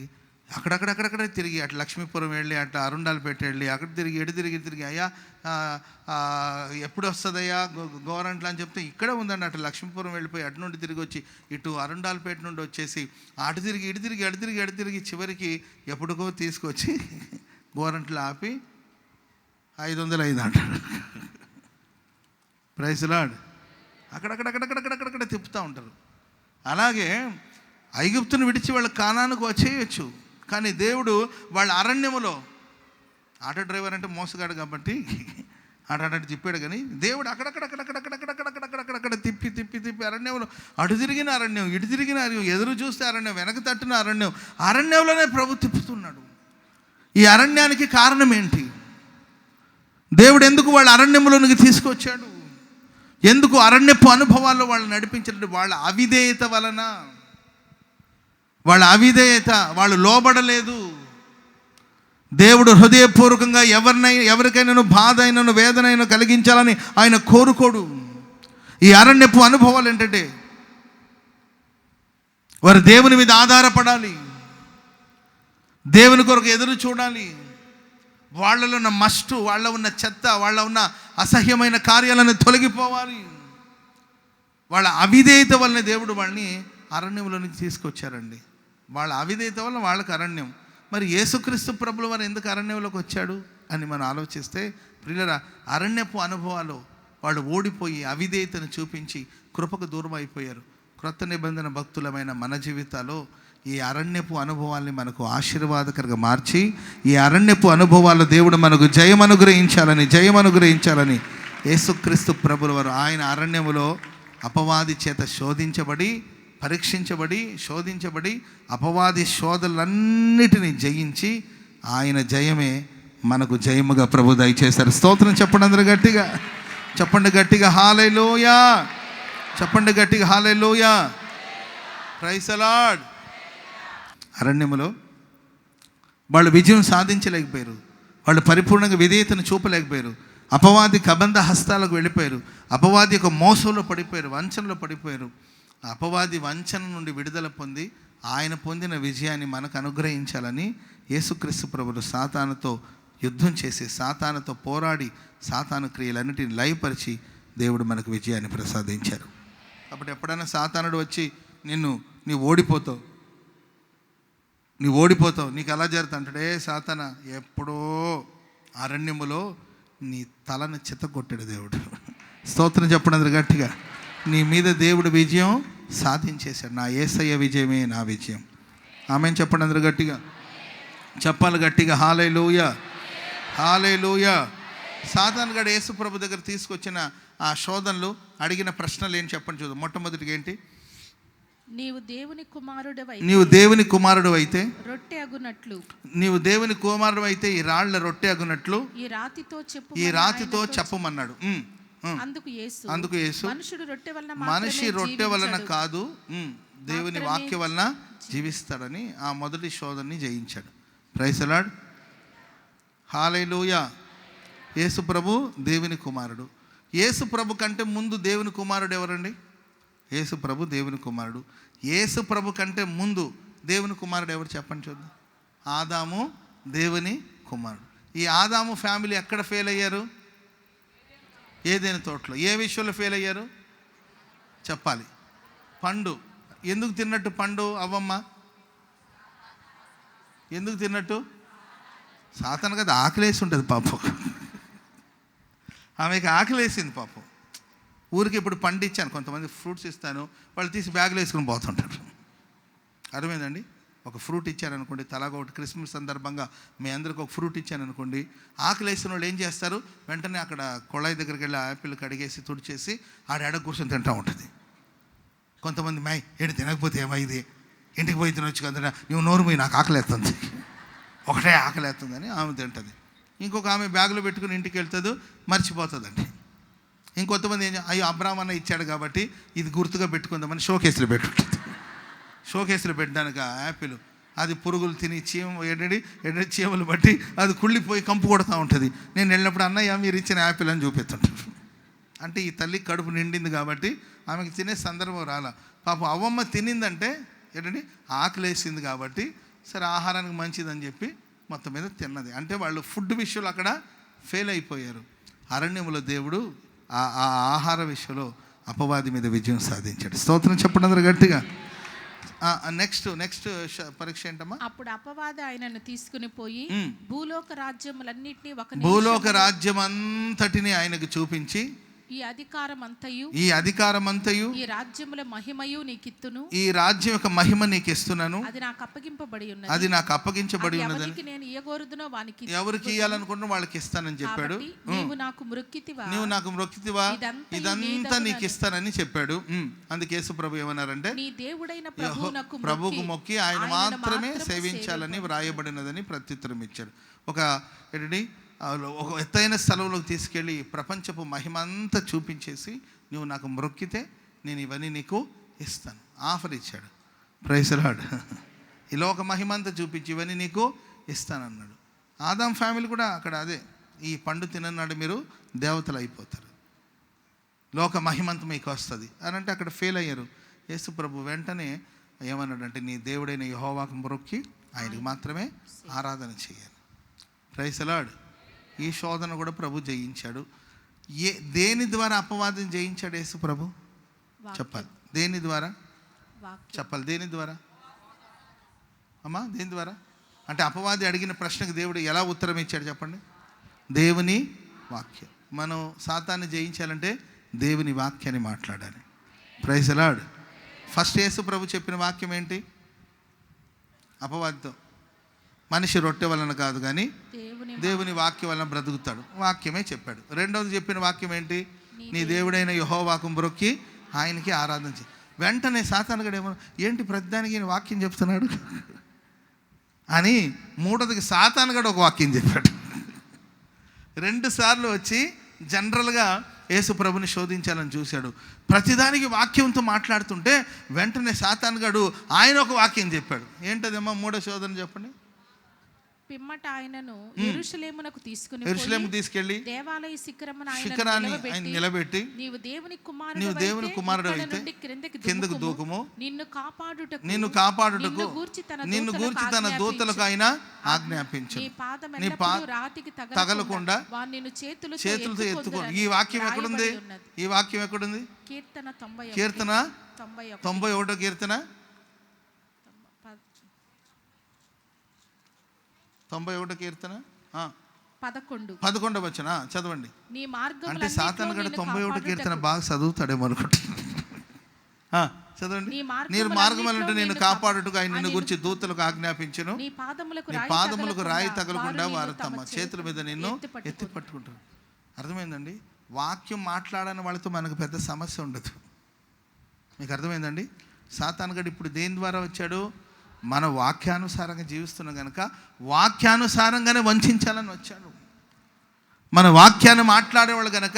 అక్కడక్కడ తిరిగి అటు లక్ష్మీపురం వెళ్ళి అటు అరుండాలపేట వెళ్ళి అక్కడ తిరిగి అయ్యా ఎప్పుడు వస్తుందయ్యా గవర్నమెంట్లు అని చెప్తే ఇక్కడే ఉందండి. అటు లక్ష్మీపురం వెళ్ళిపోయి అటు నుండి తిరిగి వచ్చి ఇటు అరుండాలపేట నుండి వచ్చేసి అటు తిరిగి చివరికి ఎప్పుడుకో తీసుకొచ్చి గవర్నమెంట్లు ఆపి 500 అయింది అంటాడు. Praise lord. అక్కడక్కడ తిప్పుతూ ఉంటారు. అలాగే ఐగుప్తును విడిచి వాళ్ళు కానానుకు వచ్చేయచ్చు. కానీ దేవుడు వాళ్ళ అరణ్యములో, ఆటో డ్రైవర్ అంటే మోసగాడు కాబట్టి అటు తిప్పాడు. కానీ దేవుడు అక్కడక్కడ తిప్పి అరణ్యంలో అటు తిరిగిన అరణ్యం, ఇటు తిరిగిన అరణ్యం, ఎదురు చూస్తే అరణ్యం, వెనక తట్టున అరణ్యం, అరణ్యంలోనే ప్రభు తిప్పుతున్నాడు. ఈ అరణ్యానికి కారణం ఏంటి? దేవుడు ఎందుకు వాళ్ళ అరణ్యంలోనికి తీసుకొచ్చాడు? ఎందుకు అరణ్యపు అనుభవాల్లో వాళ్ళు నడిపించాడు? వాళ్ళ అవిధేయత వలన. వాళ్ళు లోబడలేదు. దేవుడు హృదయపూర్వకంగా ఎవరికైనా బాధ అయినను వేదన అయినా కలిగించాలని ఆయన కోరుకోడు. ఈ అరణ్యపు అనుభవాలు ఏంటంటే వారు దేవుని మీద ఆధారపడాలి, దేవుని కొరకు ఎదురు చూడాలి. వాళ్ళలో ఉన్న మస్టు, వాళ్ళ ఉన్న చెత్త, వాళ్ళ ఉన్న అసహ్యమైన కార్యాలను తొలగిపోవాలి. వాళ్ళ అవిధేయత వలన దేవుడు వాళ్ళని అరణ్యంలోనికి తీసుకొచ్చారండి. వాళ్ళ అవిధేయత వల్ల వాళ్ళకి అరణ్యం. మరి యేసుక్రీస్తు ప్రభుల వారు ఎందుకు అరణ్యంలోకి వచ్చాడు అని మనం ఆలోచిస్తే, ప్రియులారా, అరణ్యపు అనుభవాలు వాళ్ళు ఓడిపోయి అవిధేయతను చూపించి కృపకు దూరం అయిపోయారు. క్రొత్త నిబంధన భక్తులమైన మన జీవితాల్లో ఈ అరణ్యపు అనుభవాల్ని మనకు ఆశీర్వాదకరంగా మార్చి, ఈ అరణ్యపు అనుభవాల్లో దేవుడు మనకు జయం అనుగ్రహించాలని యేసుక్రీస్తు ప్రభుల వారు ఆయన అరణ్యములో అపవాది చేత శోధించబడి అపవాది శోధనలన్నిటినీ జయించి ఆయన జయమే మనకు జయముగా ప్రభు దయచేశారు. స్తోత్రం చెప్పండి, అందరూ గట్టిగా చెప్పండి, హల్లెలూయా చెప్పండి, హల్లెలూయా. Praise the lord. అరణ్యములో వాళ్ళు విజయం సాధించలేకపోయారు. వాళ్ళు పరిపూర్ణంగా విధేయతను చూపలేకపోయారు. అపవాది కబంధ హస్తాలకు వెళ్ళిపోయారు. అపవాది యొక్క మోసంలో పడిపోయారు, వంచనలో పడిపోయారు. అపవాది వంచన నుండి విడుదల పొంది ఆయన పొందిన విజయాన్ని మనకు అనుగ్రహించాలని యేసుక్రీస్తు ప్రభువు సాతానుతో యుద్ధం చేసి, సాతానుతో పోరాడి, సాతాను క్రియలన్నిటిని లయపరిచి దేవుడు మనకు విజయాన్ని ప్రసాదించారు. కాబట్టి ఎప్పుడైనా సాతానుడు వచ్చి నీవు ఓడిపోతావు, నీకు అలా జరుగుతా అంటాడే, సాతాన ఎప్పుడో అరణ్యములో నీ తలను చితగొట్టాడు దేవుడు. స్తోత్రం చెప్పండి అందరు గట్టిగా. నీ మీద దేవుడు విజయం సాధించేశాడు. నా యేసయ్య విజయమే నా విజయం. ఆమేన్ చెప్పండి అందరు గట్టిగా. చెప్పాలి గట్టిగా, హల్లెలూయా. సాతాను గడు యేసు ప్రభు దగ్గర తీసుకొచ్చిన ఆ శోధనలు, అడిగిన ప్రశ్నలు ఏంటి చెప్పండి చూద్దాం. మొట్టమొదటిగా ఏంటి? నీవు దేవుని కుమారుడు అయితే రొట్టె అగునట్లు, నీవు దేవుని కుమారుడు అయితే ఈ రాళ్ళ రొట్టె అగునట్లు ఈ రాతితో చెప్పమన్నాడు. అందుకు యేసు మనిషి రొట్టె వలన కాదు, దేవుని వాక్య వలన జీవిస్తాడని ఆ మొదటి శోధనని జయించాడు. Praise the lord. హల్లెలూయా. యేసు ప్రభు దేవుని కుమారుడు. యేసు ప్రభు కంటే ముందు దేవుని కుమారుడు ఎవరండి? యేసు ప్రభు దేవుని కుమారుడు. యేసు ప్రభు కంటే ముందు దేవుని కుమారుడు ఎవరు చెప్పండి చూద్దాం. ఆదాము దేవుని కుమారుడు. ఈ ఆదాము ఫ్యామిలీ ఎక్కడ ఫెయిల్ అయ్యారు? ఏదైనా తోటలో. ఏ విషయంలో ఫెయిల్ అయ్యారు చెప్పాలి? పండు. ఎందుకు తిన్నట్టు పండు అవ్వమ్మ? ఎందుకు తిన్నట్టు? సాతాను కదా, ఆకలేసి ఉంటుంది పాపం. ఆమెకి ఆకలేసింది పాపం. ఊరికి ఇప్పుడు పండు ఇచ్చాను, కొంతమంది ఫ్రూట్స్ ఇస్తాను, వాళ్ళు తీసి బ్యాగులో వేసుకుని పోతుంటారు. అర్థమైందండి? ఒక ఫ్రూట్ ఇచ్చారనుకోండి, తలాగా ఒకటి క్రిస్మస్ సందర్భంగా మీ అందరికి ఒక ఫ్రూట్ ఇచ్చాననుకోండి, ఆకలి వేసిన వాళ్ళు ఏం చేస్తారు? వెంటనే అక్కడ కొళాయి దగ్గరికి వెళ్ళి యాపిల్ కడిగేసి తుడిచేసి ఆడ కూర్చొని తింటూ ఉంటుంది. కొంతమంది మై ఏంటి తినకపోతే ఏమైంది, ఇంటికి పోయి తినొచ్చు కదా, నువ్వు నోరు పోయి నాకు ఆకలేస్తుంది, ఒకటే ఆకలేస్తుందని ఆమె తింటుంది. ఇంకొక ఆమె బ్యాగులో పెట్టుకుని ఇంటికి వెళ్తుంది, మర్చిపోతుందండి. ఇంకొంతమంది అయ్యో అబ్రాహ్మణ ఇచ్చాడు కాబట్టి ఇది గుర్తుగా పెట్టుకుందామని షోకేసులో పెట్టుకుంటుంది. షోకేసులో పెట్టడానికి ఆ యాపిల్ అది పురుగులు తిని చీమలు బట్టి అది కుళ్ళిపోయి కంపు కొడుతూ ఉంటుంది. నేను వెళ్ళినప్పుడు అన్నయ్య మీరు ఇచ్చిన యాపిల్ అని చూపెత్తుంటారు. అంటే ఈ తల్లి కడుపు నిండింది కాబట్టి ఆమెకి తినే సందర్భం రాలా. పాపం అవ్వమ్మ తినిందంటే ఆకలేసింది కాబట్టి సరే ఆహారానికి మంచిదని చెప్పి మొత్తం మీద తిన్నది. అంటే వాళ్ళు ఫుడ్ విషయంలో అక్కడ ఫెయిల్ అయిపోయారు. అరణ్యములో దేవుడు ఆ ఆహార విషయంలో అపవాది మీద విజయం సాధించాడు. స్తోత్రం చెప్పండి అందరూ గట్టిగా. నెక్స్ట్ పరీక్ష ఏంటమ్మా? అప్పుడు అపవాది ఆయనను తీసుకుని పోయి భూలోక రాజ్యములన్నిటినీ భూలోక రాజ్యం అంతటిని ఆయనకు చూపించి ఈ అధికారమంతయు ఈ రాజ్యముల మహిమయు నీకిత్తును, ఈ రాజ్యం యొక్క మహిమ నీకు ఇస్తున్నాను, అది నాకు అప్పగింపబడి ఉన్నదని నేను ఇయ్యగోరుదునో వానికి ఎవరికి ఇయ్యాలనుకున్నా వాళ్ళకి ఇస్తానని చెప్పాడు. నీవు నాకు మొక్కితివా ఇదంతా నీకు ఇస్తానని చెప్పాడు. అందుకే యేసు ప్రభు ఏమన్నారంటే నీ దేవుడైన ప్రభువుకు మొక్కి ఆయన మాత్రమే సేవించాలని వ్రాయబడినదని ప్రత్యుత్తరం ఇచ్చాడు. ఒక ఎత్తైన స్థలంలోకి తీసుకెళ్ళి ప్రపంచపు మహిమ అంతా చూపించేసి నువ్వు నాకు మొక్కితే నేను ఇవన్నీ నీకు ఇస్తాను ఆఫర్ ఇచ్చాడు. Praise lord. ఈ లోక మహిమ అంతా చూపించి ఇవన్నీ నీకు ఇస్తానన్నాడు. ఆదాం ఫ్యామిలీ కూడా అక్కడ అదే, ఈ పండు తినన్నాడు మీరు దేవతలు అయిపోతారు, లోక మహిమంత మీకు వస్తుంది అని అంటే అక్కడ ఫెయిల్ అయ్యారు. యేసు ప్రభు వెంటనే ఏమన్నాడంటే నీ దేవుడైన యెహోవాకు మొక్కి ఆయనకి మాత్రమే ఆరాధన చేయాలి. Praise lord. ఈ శోధన కూడా ప్రభు జయించాడు. దేని ద్వారా అపవాదం జయించాడు యేసు ప్రభు? చెప్పాలి. దేని ద్వారా చెప్పాలి? దేని ద్వారా అమ్మా? దేని ద్వారా అంటే అపవాది అడిగిన ప్రశ్నకు దేవుడు ఎలా ఉత్తరం ఇచ్చాడు చెప్పండి? దేవుని వాక్యం. మనం సాతాన్ని జయించాలంటే దేవుని వాక్యాన్ని మాట్లాడాలి. Praise lord. ఫస్ట్ యేసు ప్రభు చెప్పిన వాక్యం ఏంటి? అపవాదితో మనిషి రొట్టె వలన కాదు కానీ దేవుని వాక్యం వలన బ్రతుకుతాడు, వాక్యమే చెప్పాడు. రెండవది చెప్పిన వాక్యం ఏంటి? నీ దేవుడైన యెహోవాకు మొక్కి ఆయనకి ఆరాధన చేయి. వెంటనే సాతాను గడు ఏమో ఏంటి ప్రతిదానికి ఈయన వాక్యం చెప్తున్నాడు అని మూడోదికి సాతాను గడు ఒక వాక్యం చెప్పాడు. 2 సార్లు వచ్చి జనరల్గా యేసు ప్రభుని శోధించాలని చూశాడు. ప్రతిదానికి వాక్యంతో మాట్లాడుతుంటే వెంటనే సాతాను గడు ఆయన ఒక వాక్యం చెప్పాడు. ఏంటదేమో మూడో శోధన చెప్పండి. పిమ్మట ఆయనను యెరూషలేమునకు తీసుకెళ్ళి దేవాలయ శిఖరాన్ని ఆయన నిలబెట్టి నీవు దేవుని కుమారుడు అయితే కిందకు దూకుము, నిన్ను కాపాడుటకు నిన్ను గూర్చి తన దూతలకు ఆయన ఆజ్ఞాపించు, నీ రాతికి తగలకుండా చేతులతో ఎత్తుకో. ఈ వాక్యం ఎక్కడుంది? ఈ వాక్యం ఎక్కడుంది? కీర్తన 91 కీర్తన 91 కీర్తన 11 వచ్చిన చదవండి. అంటే సాతాను గడ 91 కీర్తన బాగా చదువుతాడేమో అనుకుంటా. చదవండి. నీ మార్గములంటూ నేను కాపాడుటకు ఆయన నిన్ను గురించి దూతలకు ఆజ్ఞాపించును, నీ పాదములకు రాయి తగలకుండా వారు తమ చేతుల మీద నిన్ను ఎత్తి పట్టుకుంటారు. అర్థమైందండి? వాక్యం మాట్లాడని వాళ్ళతో మనకు పెద్ద సమస్య ఉండదు. మీకు అర్థమైందండి? సాతాను గడ ఇప్పుడు దేని ద్వారా వచ్చాడు? మన వాక్యానుసారంగా జీవిస్తున్నాం కనుక వాక్యానుసారంగానే వంచాలని వచ్చాడు. మన వాక్యాన్ని మాట్లాడేవాళ్ళు కనుక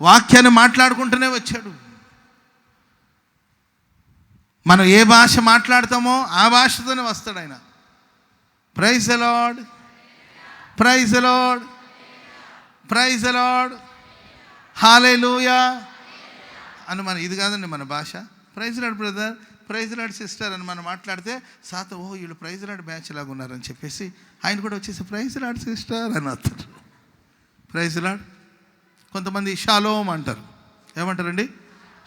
వాక్యాన్ని మాట్లాడుకుంటూనే వచ్చాడు. మనం ఏ భాష మాట్లాడతామో ఆ భాషతోనే వస్తాడు ఆయన. Praise the lord, praise the lord, praise the lord, hallelujah అని ఇది కాదండి మన భాష. Praise the lord brother. Praise lord sister అని మనం మాట్లాడితే సాత వీళ్ళు ప్రైజ్ లాడ్ బ్యాచ్ లాగా ఉన్నారని చెప్పేసి ఆయన కూడా వచ్చేసి ప్రైజ్ లాడ్ సిస్టర్ అని వస్తారు. Praise lord. కొంతమంది షాలోమ్ అంటారు. ఏమంటారండి?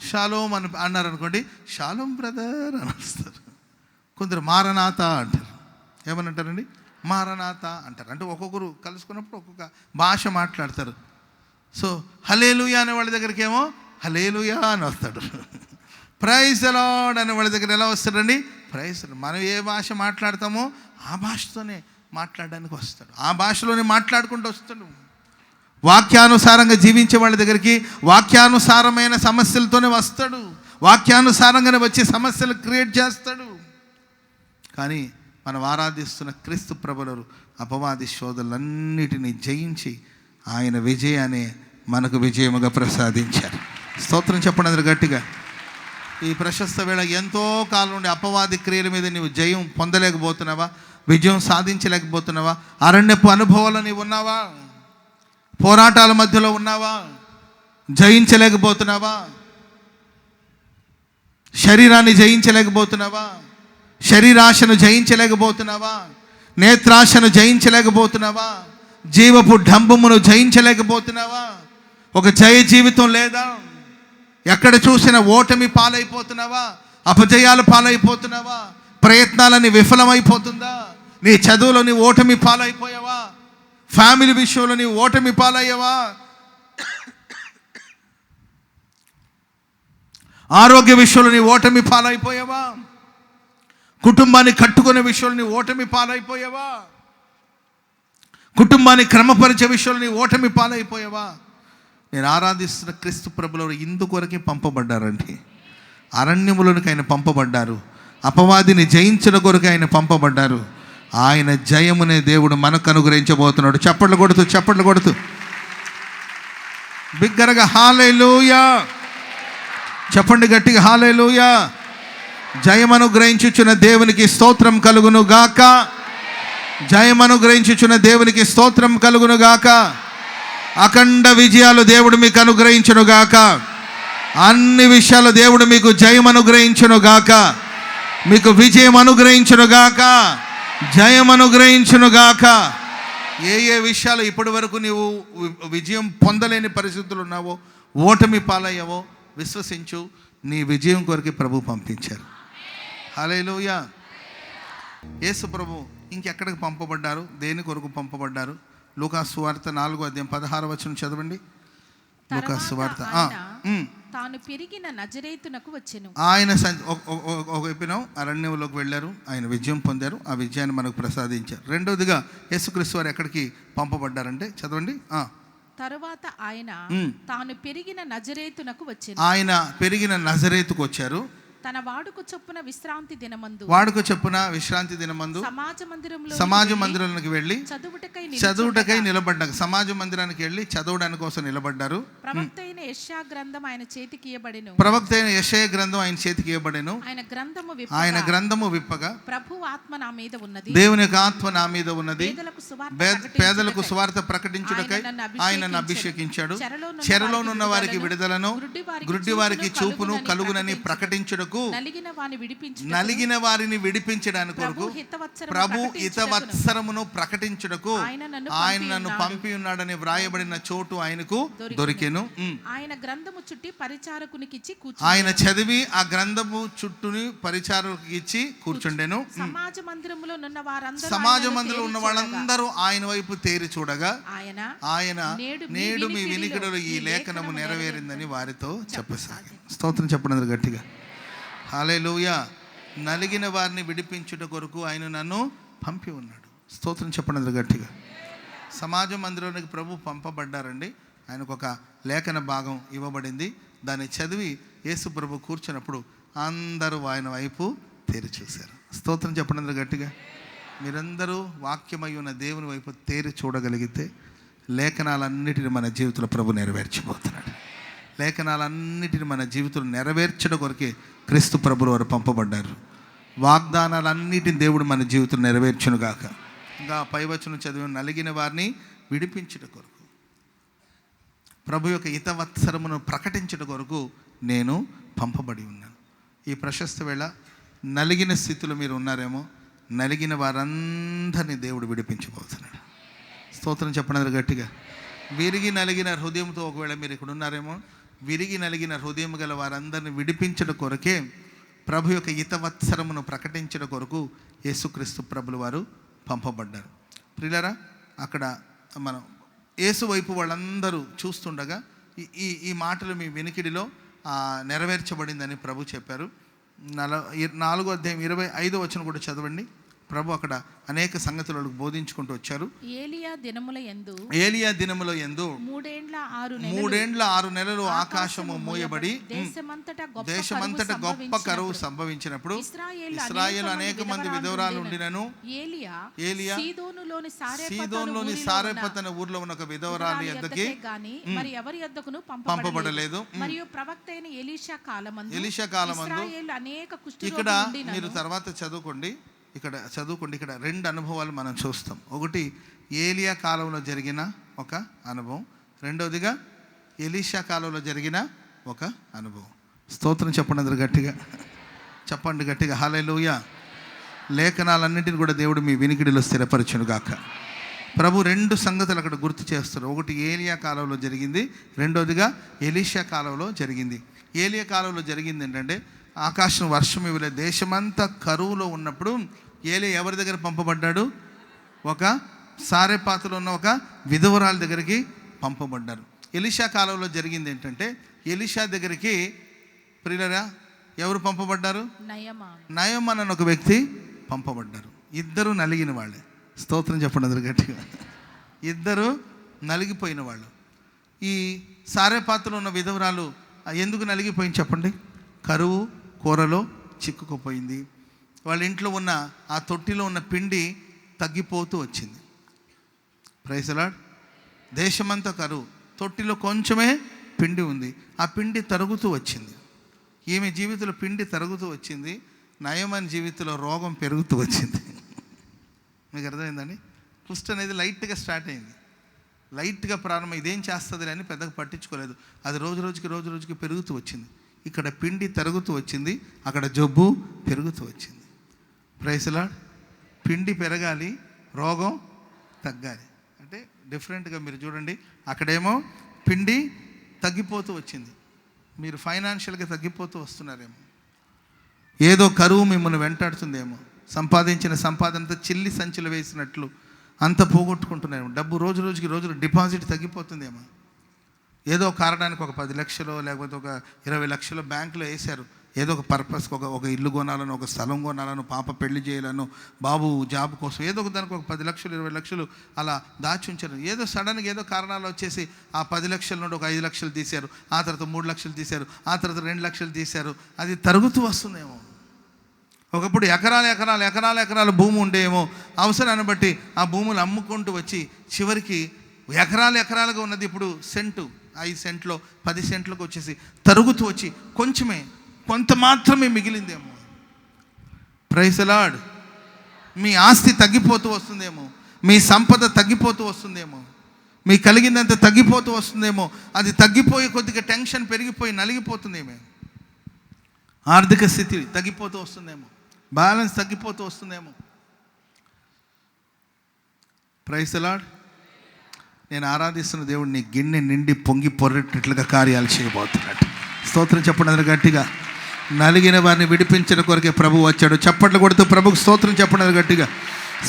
షాలోమ్ అని అన్నారు అనుకోండి, షాలోమ్ బ్రదర్ అని వస్తారు. కొందరు మారనాథ అంటారు. ఏమని అంటారండి? మారనాథ అంటారు. అంటే ఒక్కొక్కరు కలుసుకున్నప్పుడు ఒక్కొక్క భాష మాట్లాడతారు. సో హల్లెలూయా అనే వాళ్ళ దగ్గరికి ఏమో హల్లెలూయా అని వస్తాడు. ప్రైజ్ ది లార్డ్ అనే వాళ్ళ దగ్గర ఎలా వస్తాడండి? ప్రైజ్. మనం ఏ భాష మాట్లాడతామో ఆ భాషతోనే మాట్లాడడానికి వస్తాడు. ఆ భాషలోనే మాట్లాడుకుంటూ వస్తాడు. వాక్యానుసారంగా జీవించే వాళ్ళ దగ్గరికి వాక్యానుసారమైన సమస్యలతోనే వస్తాడు. వాక్యానుసారంగానే వచ్చే సమస్యలు క్రియేట్ చేస్తాడు. కానీ మనం ఆరాధిస్తున్న క్రీస్తు ప్రభువులు అపవాది శోధనలన్నిటినీ జయించి ఆయన విజయాన్ని మనకు విజయముగా ప్రసాదించారు. స్తోత్రం చెప్పండి అందరూ గట్టిగా. ఈ ప్రశస్త వేళ ఎంతో కాలం నుండి అపవాది క్రియల మీద నీవు జయం పొందలేకపోతున్నావా? విజయం సాధించలేకపోతున్నావా? అరణ్యపు అనుభవాలు నీవు ఉన్నావా? పోరాటాల మధ్యలో ఉన్నావా? జయించలేకపోతున్నావా? శరీరాన్ని జయించలేకపోతున్నావా? శరీరాశను జయించలేకపోతున్నావా? నేత్రాశను జయించలేకపోతున్నావా? జీవపు డంబమును జయించలేకపోతున్నావా? ఒక జయ జీవితం లేదా? ఎక్కడ చూసినా ఓటమి పాలైపోతున్నావా? అపజయాలు పాలైపోతున్నావా? ప్రయత్నాలని విఫలమైపోతుందా? నీ చదువులో నీ ఓటమి పాలైపోయావా? ఫ్యామిలీ విషయంలో నీ ఓటమి పాలయ్యావా? ఆరోగ్య విషయంలో నీ ఓటమి పాలైపోయావా? కుటుంబాన్ని కట్టుకునే విషయంలో నీ ఓటమి పాలైపోయావా? కుటుంబాన్ని క్రమపరిచే విషయంలో నీ ఓటమి పాలైపోయావా? నేను ఆరాధిస్తున్న క్రీస్తు ప్రభువులు ఇందుకొరకే పంపబడ్డారండి. అరణ్యములోనికి ఆయన పంపబడ్డారు. అపవాదిని జయించిన కొరకు ఆయన పంపబడ్డారు. ఆయన జయమునే దేవుడు మనకు అనుగ్రహించబోతున్నాడు. చప్పట్లు కొడుతూ బిగ్గరగా హల్లెలూయా చెప్పండి, గట్టిగా హల్లెలూయా. జయమనుగ్రహించుచున్న దేవునికి స్తోత్రం కలుగును గాక. జయమనుగ్రహించుచున్న దేవునికి స్తోత్రం కలుగును గాక. అఖండ విజయాలు దేవుడు మీకు అనుగ్రహించును గాక. అన్ని విషయాలు దేవుడు మీకు జయం అనుగ్రహించును గాక. మీకు విజయం అనుగ్రహించును గాక. జయం అనుగ్రహించును గాక. ఏ విషయాలు ఇప్పటి వరకు నీవు విజయం పొందలేని పరిస్థితులు ఉన్నావో, ఓటమి పాలయ్యావో విశ్వసించు. నీ విజయం కొరకు ప్రభు పంపించారు. హల్లెలూయా. యేసు ప్రభు ఇంకెక్కడికి పంపబడ్డారు? దేని కొరకు పంపబడ్డారు? లూకాసు సువార్త 4:16 చదవండి. లూకాసు సువార్త. తాను పెరిగిన నజరేతునకు వచ్చెను. ఆయన ఒక వైపున అరణ్యంలోకి వెళ్ళారు. ఆయన విజయం పొందారు. ఆ విజయాన్ని మనకు ప్రసాదించారు. రెండవదిగా యేసుక్రీస్తు వారు ఎక్కడికి పంపబడ్డారంటే చదవండి. తరువాత ఆయన తాను పెరిగిన నజరేతునకు వచ్చెను. ఆయన పెరిగిన నజరేతుకు వచ్చారు. తన వాడుకు చొప్పున విశ్రాంతి దినమందు సమాజ మందిరంలోకి వెళ్ళి చదువుటకై నిలబడ్డారు. సమాజ మందిరానికి వెళ్ళి చదవడానికి కోసం నిలబడ్డారు. ప్రవక్త అయిన యెషయా గ్రంథం ఆయన చేతికి ఇవ్వబడెను. ఆయన గ్రంథము విప్పగా ప్రభువు ఆత్మ నా మీద ఉన్నది. దేవుని యొక్క ఆత్మ నా మీద ఉన్నది. పేదలకు సువార్త ప్రకటించుటకై ఆయన అభిషేకించాడు. చెరలోనున్న వారికి విడుదలను, గుడ్డి వారికి చూపును కలుగునని ప్రకటించుటకు, నలిగిన వారిని విడిపించడానికి కొరకు, ప్రభు హితవత్సరమును ప్రకటించుటకు ఆయన నన్ను పంపి ఉన్నాడని వ్రాయబడిన చోటు ఆయనకు దొరికెను. ఆయన గ్రంథము చుట్టి పరిచారకునికి ఆయన చదివి ఆ గ్రంథము చుట్టూని పరిచారకునికి ఇచ్చి కూర్చుండెను. సమాజ మందిరంలో ఉన్న వాళ్ళందరూ ఆయన వైపు తేరి చూడగా ఆయన నేడు మీ వినికిడిలో ఈ లేఖనము నెరవేరిందని వారితో చెప్పసాగాను. స్తోత్రం చెప్పండి గట్టిగా. హల్లెలూయా. నలిగిన వారిని విడిపించుట కొరకు ఆయన నన్ను పంపి ఉన్నాడు. స్తోత్రం చెప్పండి గట్టిగా. సమాజ మందిరానికి ప్రభు పంపబడ్డారండి. ఆయనకు ఒక లేఖన భాగం ఇవ్వబడింది. దాన్ని చదివి యేసు ప్రభు కూర్చున్నప్పుడు అందరూ ఆయన వైపు తేరి చూశారు. స్తోత్రం చెప్పండి గట్టిగా. మీరందరూ వాక్యమై ఉన్న దేవుని వైపు తేరి చూడగలిగితే లేఖనాలన్నిటిని మన జీవితంలో ప్రభు నెరవేర్చిపోతున్నాడు. లేఖనాలన్నిటిని మన జీవితంలో నెరవేర్చడం కొరకే క్రీస్తు ప్రభువు వారు పంపబడ్డారు. వాగ్దానాలన్నిటిని దేవుడు మన జీవితంలో నెరవేర్చును గాక. ఇంకా పైవచనం చదివిన నలిగిన వారిని విడిపించుట కొరకు, ప్రభు యొక్క హితవత్సరమును ప్రకటించుట కొరకు నేను పంపబడి ఉన్నాను. ఈ ప్రశస్త వేళ నలిగిన స్థితిలో మీరు ఉన్నారేమో, నలిగిన వారందరినీ దేవుడు విడిపించబోతున్నాడు. స్తోత్రం చెప్పండి గట్టిగా. విరిగి నలిగిన హృదయంతో ఒకవేళ మీరు ఇక్కడ ఉన్నారేమో, విరిగి నలిగిన హృదయం గల వారందరినీ విడిపించడం కొరకే, ప్రభు యొక్క హితవత్సరమును ప్రకటించడం కొరకు యేసుక్రీస్తు ప్రభులు వారు పంపబడ్డారు. ప్రియులారా, అక్కడ మనం యేసు వైపు వాళ్ళందరూ చూస్తుండగా ఈ మాటలు మీ వినికిడిలో నెరవేర్చబడిందని ప్రభు చెప్పారు. 4వ అధ్యాయం 25వ వచనం కూడా చదవండి. ప్రభు అక్కడ అనేక సంగతులను బోధించుకుంటూ వచ్చారు. ఏలియా దినముల యందు 3 ఏండ్ల 6 నెలలు ఆకాశము మూయబడి దేశమంతట గొప్ప కరువు సంభవించినప్పుడు ఇశ్రాయేలు అనేక మంది విధవరాలు ఉండినను, ఏలియా సీదోనులోని సారెపత్ అనే ఊర్లో ఉన్న ఒక విధవరాలు యొద్దకి పంపబడలేదు. మరియు ప్రవక్త అయిన ఎలీషా కాలమందు ఇక్కడ మీరు తర్వాత చదువుకోండి. ఇక్కడ 2 అనుభవాలు మనం చూస్తాం. ఒకటి ఏలియా కాలంలో జరిగిన ఒక అనుభవం, రెండవదిగా ఎలీషా కాలంలో జరిగిన ఒక అనుభవం. స్తోత్రం చెప్పండి అందరు గట్టిగా, చెప్పండి గట్టిగా హల్లెలూయా. లేఖనాలన్నింటిని కూడా దేవుడు మీ వినికిడిలో స్థిరపరచును గాక. ప్రభు 2 సంగతులు అక్కడ గుర్తు చేస్తారు. ఒకటి ఏలియా కాలంలో జరిగింది, రెండవదిగా ఎలీషా కాలంలో జరిగింది. ఏలియా కాలంలో జరిగింది ఏంటంటే, ఆకాశం వర్షం ఇవ్వలేదు, దేశమంతా కరువులో ఉన్నప్పుడు ఏలియా ఎవరి దగ్గర పంపబడ్డాడు? ఒక సారెపాతులో ఉన్న ఒక విధవరాల దగ్గరికి పంపబడ్డారు. ఎలీషా కాలంలో జరిగింది ఏంటంటే, ఎలీషా దగ్గరికి ప్రియులరా ఎవరు పంపబడ్డారు? నయమాన్ అన్న ఒక వ్యక్తి పంపబడ్డారు. ఇద్దరు నలిగిన వాళ్ళే. స్తోత్రం చెప్పండి అందరు గట్టిగా. ఇద్దరు నలిగిపోయిన వాళ్ళు. ఈ సారెపాతులో ఉన్న విధవరాలు ఎందుకు నలిగిపోయింది చెప్పండి? కరువు కూరలో చిక్కుకుపోయింది. వాళ్ళ ఇంట్లో ఉన్న ఆ తొట్టిలో ఉన్న పిండి తగ్గిపోతూ వచ్చింది. Praise the lord. దేశమంతా కరువు, తొట్టిలో కొంచెమే పిండి ఉంది, ఆ పిండి తరుగుతూ వచ్చింది. ఈమె జీవితంలో పిండి తరుగుతూ వచ్చింది, నయమాన్ జీవితంలో రోగం పెరుగుతూ వచ్చింది. మీకు అర్థమైందండి? కుష్టు అనేది లైట్గా స్టార్ట్ అయింది, లైట్గా ప్రారంభం. ఇదేం చేస్తుంది అని పెద్దగా పట్టించుకోలేదు. అది రోజు రోజుకి పెరుగుతూ వచ్చింది. ఇక్కడ పిండి తరుగుతూ వచ్చింది, అక్కడ జబ్బు పెరుగుతూ వచ్చింది. Praise the lord. పిండి పెరగాలి, రోగం తగ్గాలి. అంటే డిఫరెంట్గా మీరు చూడండి, అక్కడేమో పిండి తగ్గిపోతూ వచ్చింది, మీరు ఫైనాన్షియల్గా తగ్గిపోతూ వస్తున్నారేమో, ఏదో కరువు మిమ్మల్ని వెంటాడుతుందేమో, సంపాదించిన సంపాదనతో చిల్లి సంచులు వేసినట్లు అంత పోగొట్టుకుంటున్నారేమో, డబ్బు రోజు రోజుకి డిపాజిట్ తగ్గిపోతుందేమో, ఏదో కారణానికి ఒక 10 లక్షలు లేకపోతే ఒక 20 లక్షలు బ్యాంకులో వేశారు, ఏదో ఒక పర్పస్కి ఒక ఇల్లు కొనాలను, ఒక స్థలం కొనాలను, పాప పెళ్లి చేయాలను, బాబు జాబ్ కోసం, ఏదో ఒక దానికి ఒక 10 లక్షలు 20 లక్షలు అలా దాచి ఉంచారు. ఏదో సడన్గా ఏదో కారణాలు వచ్చేసి ఆ 10 లక్షల నుండి ఒక 5 లక్షలు తీశారు, ఆ తర్వాత 3 లక్షలు తీశారు, ఆ తర్వాత 2 లక్షలు తీశారు. అది తరుగుతూ వస్తుందేమో. ఒకప్పుడు ఎకరాల భూమి ఉండేమో, అవసరాన్ని బట్టి ఆ భూములు అమ్ముకుంటూ వచ్చి చివరికి ఎకరాలుగా ఉన్నది ఇప్పుడు సెంటు, 5 సెంట్లో 10 సెంట్లకు వచ్చేసి తరుగుతూ వచ్చి కొంత మాత్రమే మిగిలిందేమో. Praise the lord. మీ ఆస్తి తగ్గిపోతూ వస్తుందేమో, మీ సంపద తగ్గిపోతూ వస్తుందేమో, మీ కలిగిందంత తగ్గిపోతూ వస్తుందేమో. అది తగ్గిపోయి కొద్దిగా టెన్షన్ పెరిగిపోయి నలిగిపోతుందేమో, ఆర్థిక స్థితి తగ్గిపోతూ వస్తుందేమో, బ్యాలెన్స్ తగ్గిపోతూ వస్తుందేమో. Praise the lord. నేను ఆరాధిస్తున్న దేవుడు నీ గిన్నె నిండి పొంగి పొర్రెట్టినట్లుగా కార్యాలు చేయబోతున్నట్టు. స్తోత్రం చెప్పండి అందరు గట్టిగా. నలిగిన వారిని విడిపించిన కొరకే ప్రభు వచ్చాడు. చప్పట్లు కొడుతూ ప్రభుకు స్తోత్రం చెప్పండి గట్టిగా.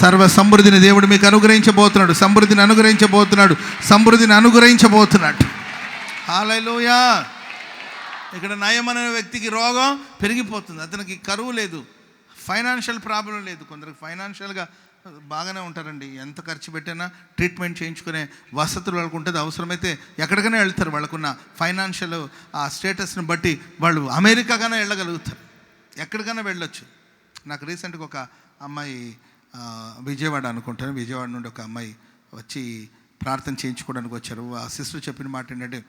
సర్వ సమృద్ధిని దేవుడు మీకు అనుగ్రహించబోతున్నాడు, సమృద్ధిని అనుగ్రహించబోతున్నాడు. హల్లెలూయా. ఇక్కడ నయమాన్ అనే వ్యక్తికి రోగం పెరిగిపోతుంది, అతనికి కరువు లేదు, ఫైనాన్షియల్ ప్రాబ్లం లేదు. కొందరికి ఫైనాన్షియల్గా బాగానే ఉంటారండి, ఎంత ఖర్చు పెట్టినా ట్రీట్మెంట్ చేయించుకునే వసతులు వాళ్ళకు ఉంటుంది. అవసరమైతే ఎక్కడికైనా వెళ్తారు, వాళ్ళకున్న ఫైనాన్షియల్ ఆ స్టేటస్ని బట్టి వాళ్ళు అమెరికాగానే వెళ్ళగలుగుతారు, ఎక్కడికైనా వెళ్ళొచ్చు. నాకు రీసెంట్గా ఒక అమ్మాయి విజయవాడ అనుకుంటాను, విజయవాడ నుండి ఒక అమ్మాయి వచ్చి ప్రార్థన చేయించుకోవడానికి వచ్చారు. ఆ సిస్టర్ చెప్పిన మాట ఏంటంటే,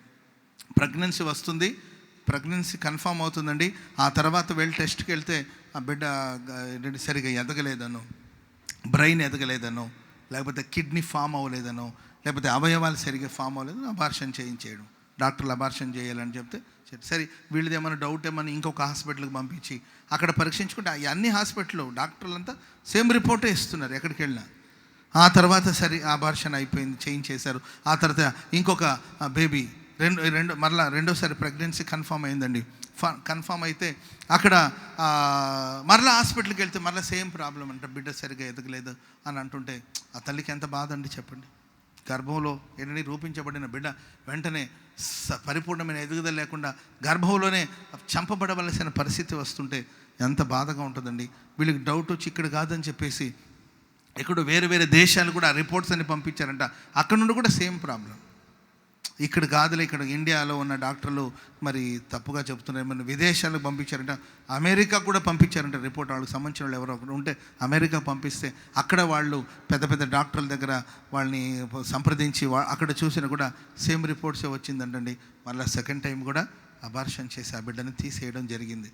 ప్రెగ్నెన్సీ వస్తుంది, ప్రెగ్నెన్సీ కన్ఫామ్ అవుతుందండి, ఆ తర్వాత వెళ్ళి టెస్ట్కి వెళ్తే ఆ బిడ్డ సరిగా ఎదగలేదనో, బ్రెయిన్ ఎదగలేదనో, లేకపోతే కిడ్నీ ఫామ్ అవ్వలేదనో, లేకపోతే అవయవాలు సరిగ్గా ఫామ్ అవ్వలేదనో అబార్షన్ చేయించేయడం. డాక్టర్లు అబార్షన్ చేయాలని చెప్తే సరే వీళ్ళది ఏమైనా డౌట్ ఏమైనా ఇంకొక హాస్పిటల్కి పంపించి అక్కడ పరీక్షించుకుంటే అన్ని హాస్పిటల్లో డాక్టర్లంతా సేమ్ రిపోర్టే ఇస్తున్నారు ఎక్కడికి వెళ్ళినా. ఆ తర్వాత సరే అబార్షన్ అయిపోయింది, చేయించేశారు. ఆ తర్వాత ఇంకొక బేబీ మరలా రెండోసారి ప్రెగ్నెన్సీ కన్ఫామ్ అయిందండి. కన్ఫామ్ అయితే అక్కడ మరలా హాస్పిటల్కి వెళ్తే మరలా సేమ్ ప్రాబ్లం అంట, బిడ్డ సరిగ్గా ఎదగలేదు అని అంటుంటే ఆ తల్లికి ఎంత బాధ అండి చెప్పండి. గర్భంలో ఏంటంటే రూపించబడిన బిడ్డ వెంటనే పరిపూర్ణమైన ఎదుగుదల లేకుండా గర్భంలోనే చంపబడవలసిన పరిస్థితి వస్తుంటే ఎంత బాధగా ఉంటుందండి. వీళ్ళకి డౌట్ వచ్చి ఇక్కడ కాదని చెప్పేసి ఇక్కడ వేరే వేరే దేశాలు కూడా రిపోర్ట్స్ అని పంపించారంట. అక్కడ నుండి కూడా సేమ్ ప్రాబ్లం. ఇక్కడ కాదులే, ఇక్కడ ఇండియాలో ఉన్న డాక్టర్లు మరి తప్పుగా చెప్తున్నారు, మన విదేశాలకు పంపించారంట, అమెరికా కూడా పంపించారంట రిపోర్ట్. వాళ్ళకి సంబంధించిన వాళ్ళు ఎవరో ఒకరు ఉంటే అమెరికా పంపిస్తే అక్కడ వాళ్ళు పెద్ద పెద్ద డాక్టర్ల దగ్గర వాళ్ళని సంప్రదించి అక్కడ చూసినా కూడా సేమ్ రిపోర్ట్సే వచ్చిందంటండి. మళ్ళీ సెకండ్ టైం కూడా అబార్షన్ చేసి ఆ బిడ్డని తీసేయడం జరిగింది.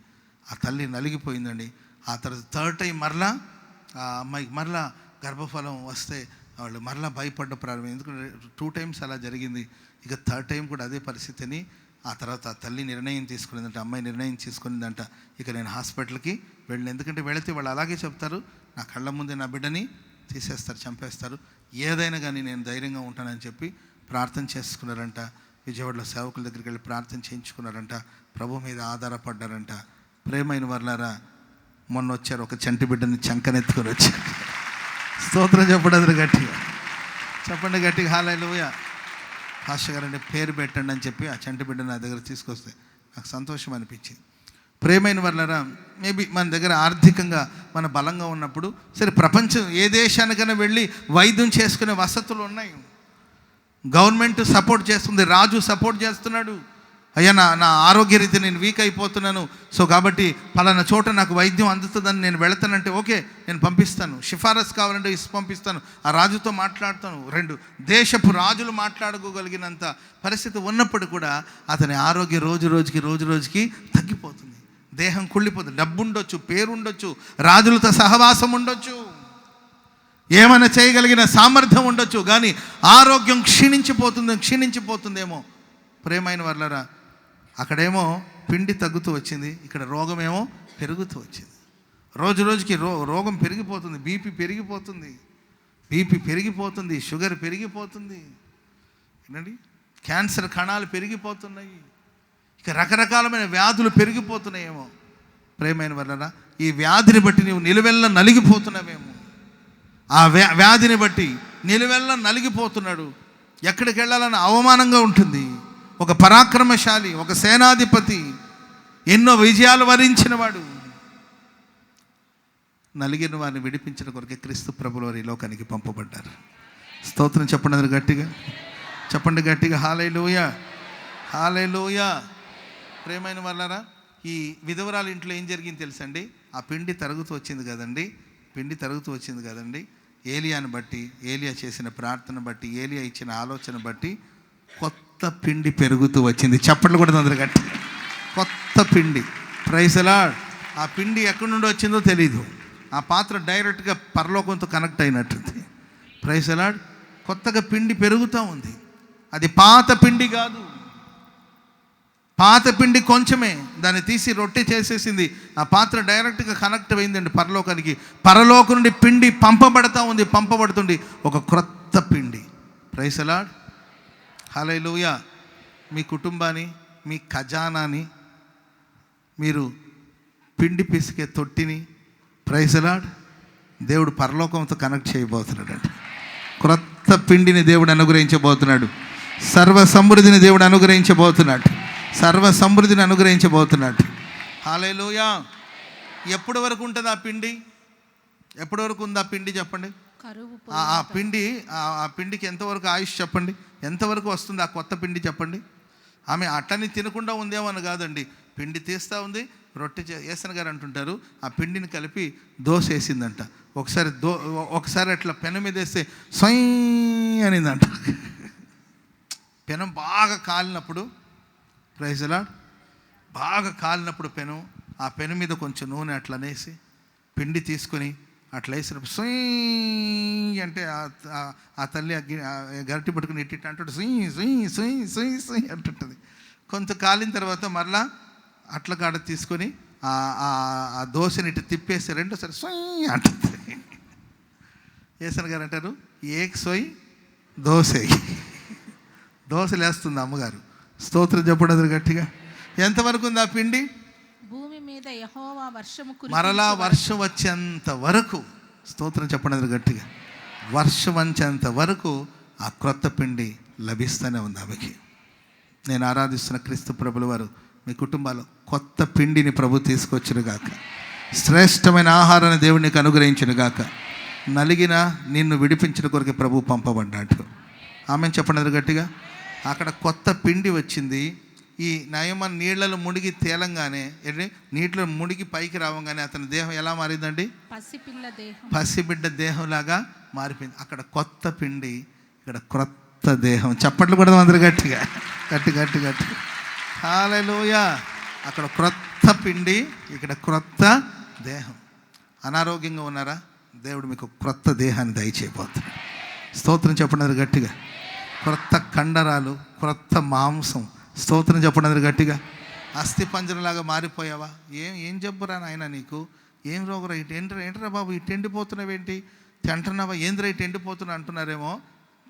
ఆ తల్లి నలిగిపోయిందండి. ఆ తర్వాత థర్డ్ టైం మరలా ఆ అమ్మాయికి మరలా గర్భఫలం వస్తే వాళ్ళు మరలా భయపడ్డ ప్రారంభం. ఎందుకంటే 2 times అలా జరిగింది. ఇక థర్డ్ టైం కూడా అదే పరిస్థితిని. ఆ తర్వాత ఆ తల్లి నిర్ణయం తీసుకునిందంట, అమ్మాయి నిర్ణయం తీసుకునిందంట, ఇక నేను హాస్పిటల్కి వెళ్ళిన. ఎందుకంటే వెళితే వాళ్ళు అలాగే చెప్తారు, నా కళ్ళ ముందే నా బిడ్డని తీసేస్తారు, చంపేస్తారు, ఏదైనా కానీ నేను ధైర్యంగా ఉంటానని చెప్పి ప్రార్థన చేసుకున్నారంట. విజయవాడలో సేవకుల దగ్గరికి వెళ్ళి ప్రార్థన చేయించుకున్నారంట, ప్రభు మీద ఆధారపడ్డారంట. ప్రేమైన వర్లారా, మొన్న వచ్చారు, ఒక చంటి బిడ్డని చంకనెత్తుకొని వచ్చారు. స్తోత్రం చెప్పండి గట్టిగా, చెప్పండి గట్టిగా హల్లెలూయా. పాస్టర్ గారంటే పేరు పెట్టండి అని చెప్పి ఆ చంటి బిడ్డని నా దగ్గర తీసుకొస్తే నాకు సంతోషం అనిపించింది. ప్రేమైన వర్లారా, మేబీ మన దగ్గర ఆర్థికంగా మన బలంగా ఉన్నప్పుడు సరే ప్రపంచం ఏ దేశానికైనా వెళ్ళి వైద్యం చేసుకునే వసతులు ఉన్నాయి. గవర్నమెంట్ సపోర్ట్ చేస్తుంది, రాజు సపోర్ట్ చేస్తున్నాడు. అయ్యా నా ఆరోగ్య రీతి నేను వీక్ అయిపోతున్నాను, సో కాబట్టి పలానా చోట నాకు వైద్యం అందుతుందని నేను వెళతానంటే ఓకే, నేను పంపిస్తాను. సిఫారసు కావాలంటే పంపిస్తాను, ఆ రాజుతో మాట్లాడతాను. 2 దేశపు రాజులు మాట్లాడుకోగలిగినంత పరిస్థితి ఉన్నప్పుడు కూడా అతని ఆరోగ్యం రోజు రోజుకి తగ్గిపోతుంది. దేహం కుళ్ళిపోతుంది. డబ్బు ఉండొచ్చు, పేరు ఉండొచ్చు, రాజులతో సహవాసం ఉండొచ్చు, ఏమైనా చేయగలిగిన సామర్థ్యం ఉండొచ్చు, కానీ ఆరోగ్యం క్షీణించిపోతుందేమో. ప్రేమైన వర్లారా, అక్కడేమో పిండి తగ్గుతూ వచ్చింది, ఇక్కడ రోగమేమో పెరుగుతూ వచ్చింది. రోజుకి రోగం పెరిగిపోతుంది, బీపీ పెరిగిపోతుంది, షుగర్ పెరిగిపోతుంది, ఏంటండి క్యాన్సర్ కణాలు పెరిగిపోతున్నాయి, ఇక రకరకాలమైన వ్యాధులు పెరిగిపోతున్నాయేమో. ప్రేమైన వర్లారా, ఈ వ్యాధిని బట్టి నీవు నిలువెల్లా నలిగిపోతున్నావేమో. ఆ వ్యాధిని బట్టి నిలువెల్లా నలిగిపోతున్నాడు. ఎక్కడికి వెళ్ళాలని అవమానంగా ఉంటుంది. ఒక పరాక్రమశాలి, ఒక సేనాధిపతి, ఎన్నో విజయాలు వరించిన వాడు, నలిగిన వారిని విడిపించిన కొరకే క్రీస్తు ప్రభువు వారి లోకానికి పంపబడ్డారు. స్తోత్రం చెప్పండి గట్టిగా, చెప్పండి గట్టిగా హల్లెలూయా, హల్లెలూయా. ప్రేమైన వాళ్ళారా, ఈ విధవరాలు ఇంట్లో ఏం జరిగింది తెలుసండి? ఆ పిండి తరుగుతూ వచ్చింది కదండి. ఏలియాను బట్టి, ఏలియా చేసిన ప్రార్థన బట్టి, ఏలియా ఇచ్చిన ఆలోచన బట్టి కొత్త పిండి పెరుగుతూ వచ్చింది. చప్పట్లు కూడా అందరు గట్టి, కొత్త పిండి. Praise the lord. ఆ పిండి ఎక్కడి నుండి వచ్చిందో తెలీదు, ఆ పాత్ర డైరెక్ట్గా పరలోకంతో కనెక్ట్ అయినట్టుంది. Praise the lord. కొత్తగా పిండి పెరుగుతూ ఉంది. అది పాత పిండి కాదు, పాత పిండి కొంచెమే, దాన్ని తీసి రొట్టె చేసేసింది. ఆ పాత్ర డైరెక్ట్గా కనెక్ట్ అయిందండి పరలోకానికి. పరలోకం నుండి పిండి పంపబడుతుంది ఒక క్రొత్త పిండి. ప్రైజ్ ది లార్డ్, హల్లెలూయా. మీ కుటుంబాన్ని, మీ ఖజానాని, మీరు పిండి పిసికే తొట్టిని, ప్రైజ్ ది లార్డ్, దేవుడు పరలోకంతో కనెక్ట్ చేయబోతున్నాడు. క్రొత్త పిండిని దేవుడు అనుగ్రహించబోతున్నాడు. సర్వ సమృద్ధిని దేవుడు అనుగ్రహించబోతున్నాడు. హల్లెలూయా. ఎప్పటి వరకు ఉంటుంది ఆ పిండి? ఎప్పటి వరకు ఉంది ఆ పిండి చెప్పండి? ఆ పిండికి ఎంతవరకు ఆయుష్ చెప్పండి? ఎంతవరకు వస్తుంది ఆ కొత్త పిండి చెప్పండి? ఆమె అట్టని తినకుండా ఉందేమో అని కాదండి, పిండి తీస్తూ ఉంది. రొట్టె ఏసన్ గారు అంటుంటారు, ఆ పిండిని కలిపి దోశ వేసిందంట. ఒకసారి అట్లా పెనం మీద వేస్తే సొయ్ అనిందంట. పెనం బాగా కాలినప్పుడు, ప్రైజ్ ది లార్డ్, బాగా కాలినప్పుడు పెనం, ఆ పెనం మీద కొంచెం నూనె అట్లా అనేసి పిండి తీసుకొని అట్లా వేసినప్పుడు సుయ్ అంటే ఆ తల్లి గరిటె పట్టుకుని ఇట్టి అంటాడు సుయ్ సుయ్ సుయ్ సుయ్ సుయ్ అంటుంటుంది. కొంత కాలిన తర్వాత మరలా అట్ల కాడ తీసుకొని ఆ దోశని ఇటు తిప్పేసి రెండోసారి సొయ్ అంటుంది. ఏసన్ గారు అంటారు ఏక్ సొయ్ దోశ దోశలు వేస్తుంది అమ్మగారు. స్తోత్రం చెప్పడం గట్టిగా. ఎంతవరకు ఉంది ఆ పిండి? భూమి మీద యెహోవా వర్షము మరలా వర్షం వచ్చేంత వరకు. స్తోత్రం చెప్పడం గట్టిగా. వర్షం వచ్చేంత వరకు ఆ క్రొత్త పిండి లభిస్తూనే ఉంది ఆమెకి. నేను ఆరాధిస్తున్న క్రీస్తు ప్రభుల వారు మీ కుటుంబాల్లో కొత్త పిండిని ప్రభు తీసుకొచ్చును గాక. శ్రేష్టమైన ఆహారాన్ని దేవునికి అనుగ్రహించును గాక. నలిగిన నిన్ను విడిపించిన కొరకు ప్రభు పంపబడ్డాడు. ఆమె చెప్పండి గట్టిగా. అక్కడ కొత్త పిండి వచ్చింది. ఈ నయమన్ నీళ్లలో మునిగి తేలంగానే నీటిలో మునిగి పైకి రావంగానే అతని దేహం ఎలా మారిందండి? పసిబిడ్డ దేహంలాగా మారిపోయింది. అక్కడ కొత్త పిండి, ఇక్కడ క్రొత్త దేహం. చప్పట్లు కూడా అందరు గట్టిగా గట్టి గట్టి గట్టి. హల్లెలూయా. అక్కడ క్రొత్త పిండి, ఇక్కడ క్రొత్త దేహం. అనారోగ్యంగా ఉన్నారా? దేవుడు మీకు క్రొత్త దేహాన్ని దయచేయబోతున్నాడు. స్తోత్రం చెప్పండి గట్టిగా. క్రొత్త కండరాలు, క్రొత్త మాంసం. స్తోత్రం చెప్పండి గట్టిగా. అస్థి పంజరంలాగా మారిపోయావా? ఏం జబ్బురా నాయన నీకు? ఏం రోగరా? ఏంటరా బాబు ఇటు ఎండిపోతున్నావేంటి? అంటున్నావా? ఏంద్రా ఇటు ఎండిపోతున్నా అంటున్నారేమో.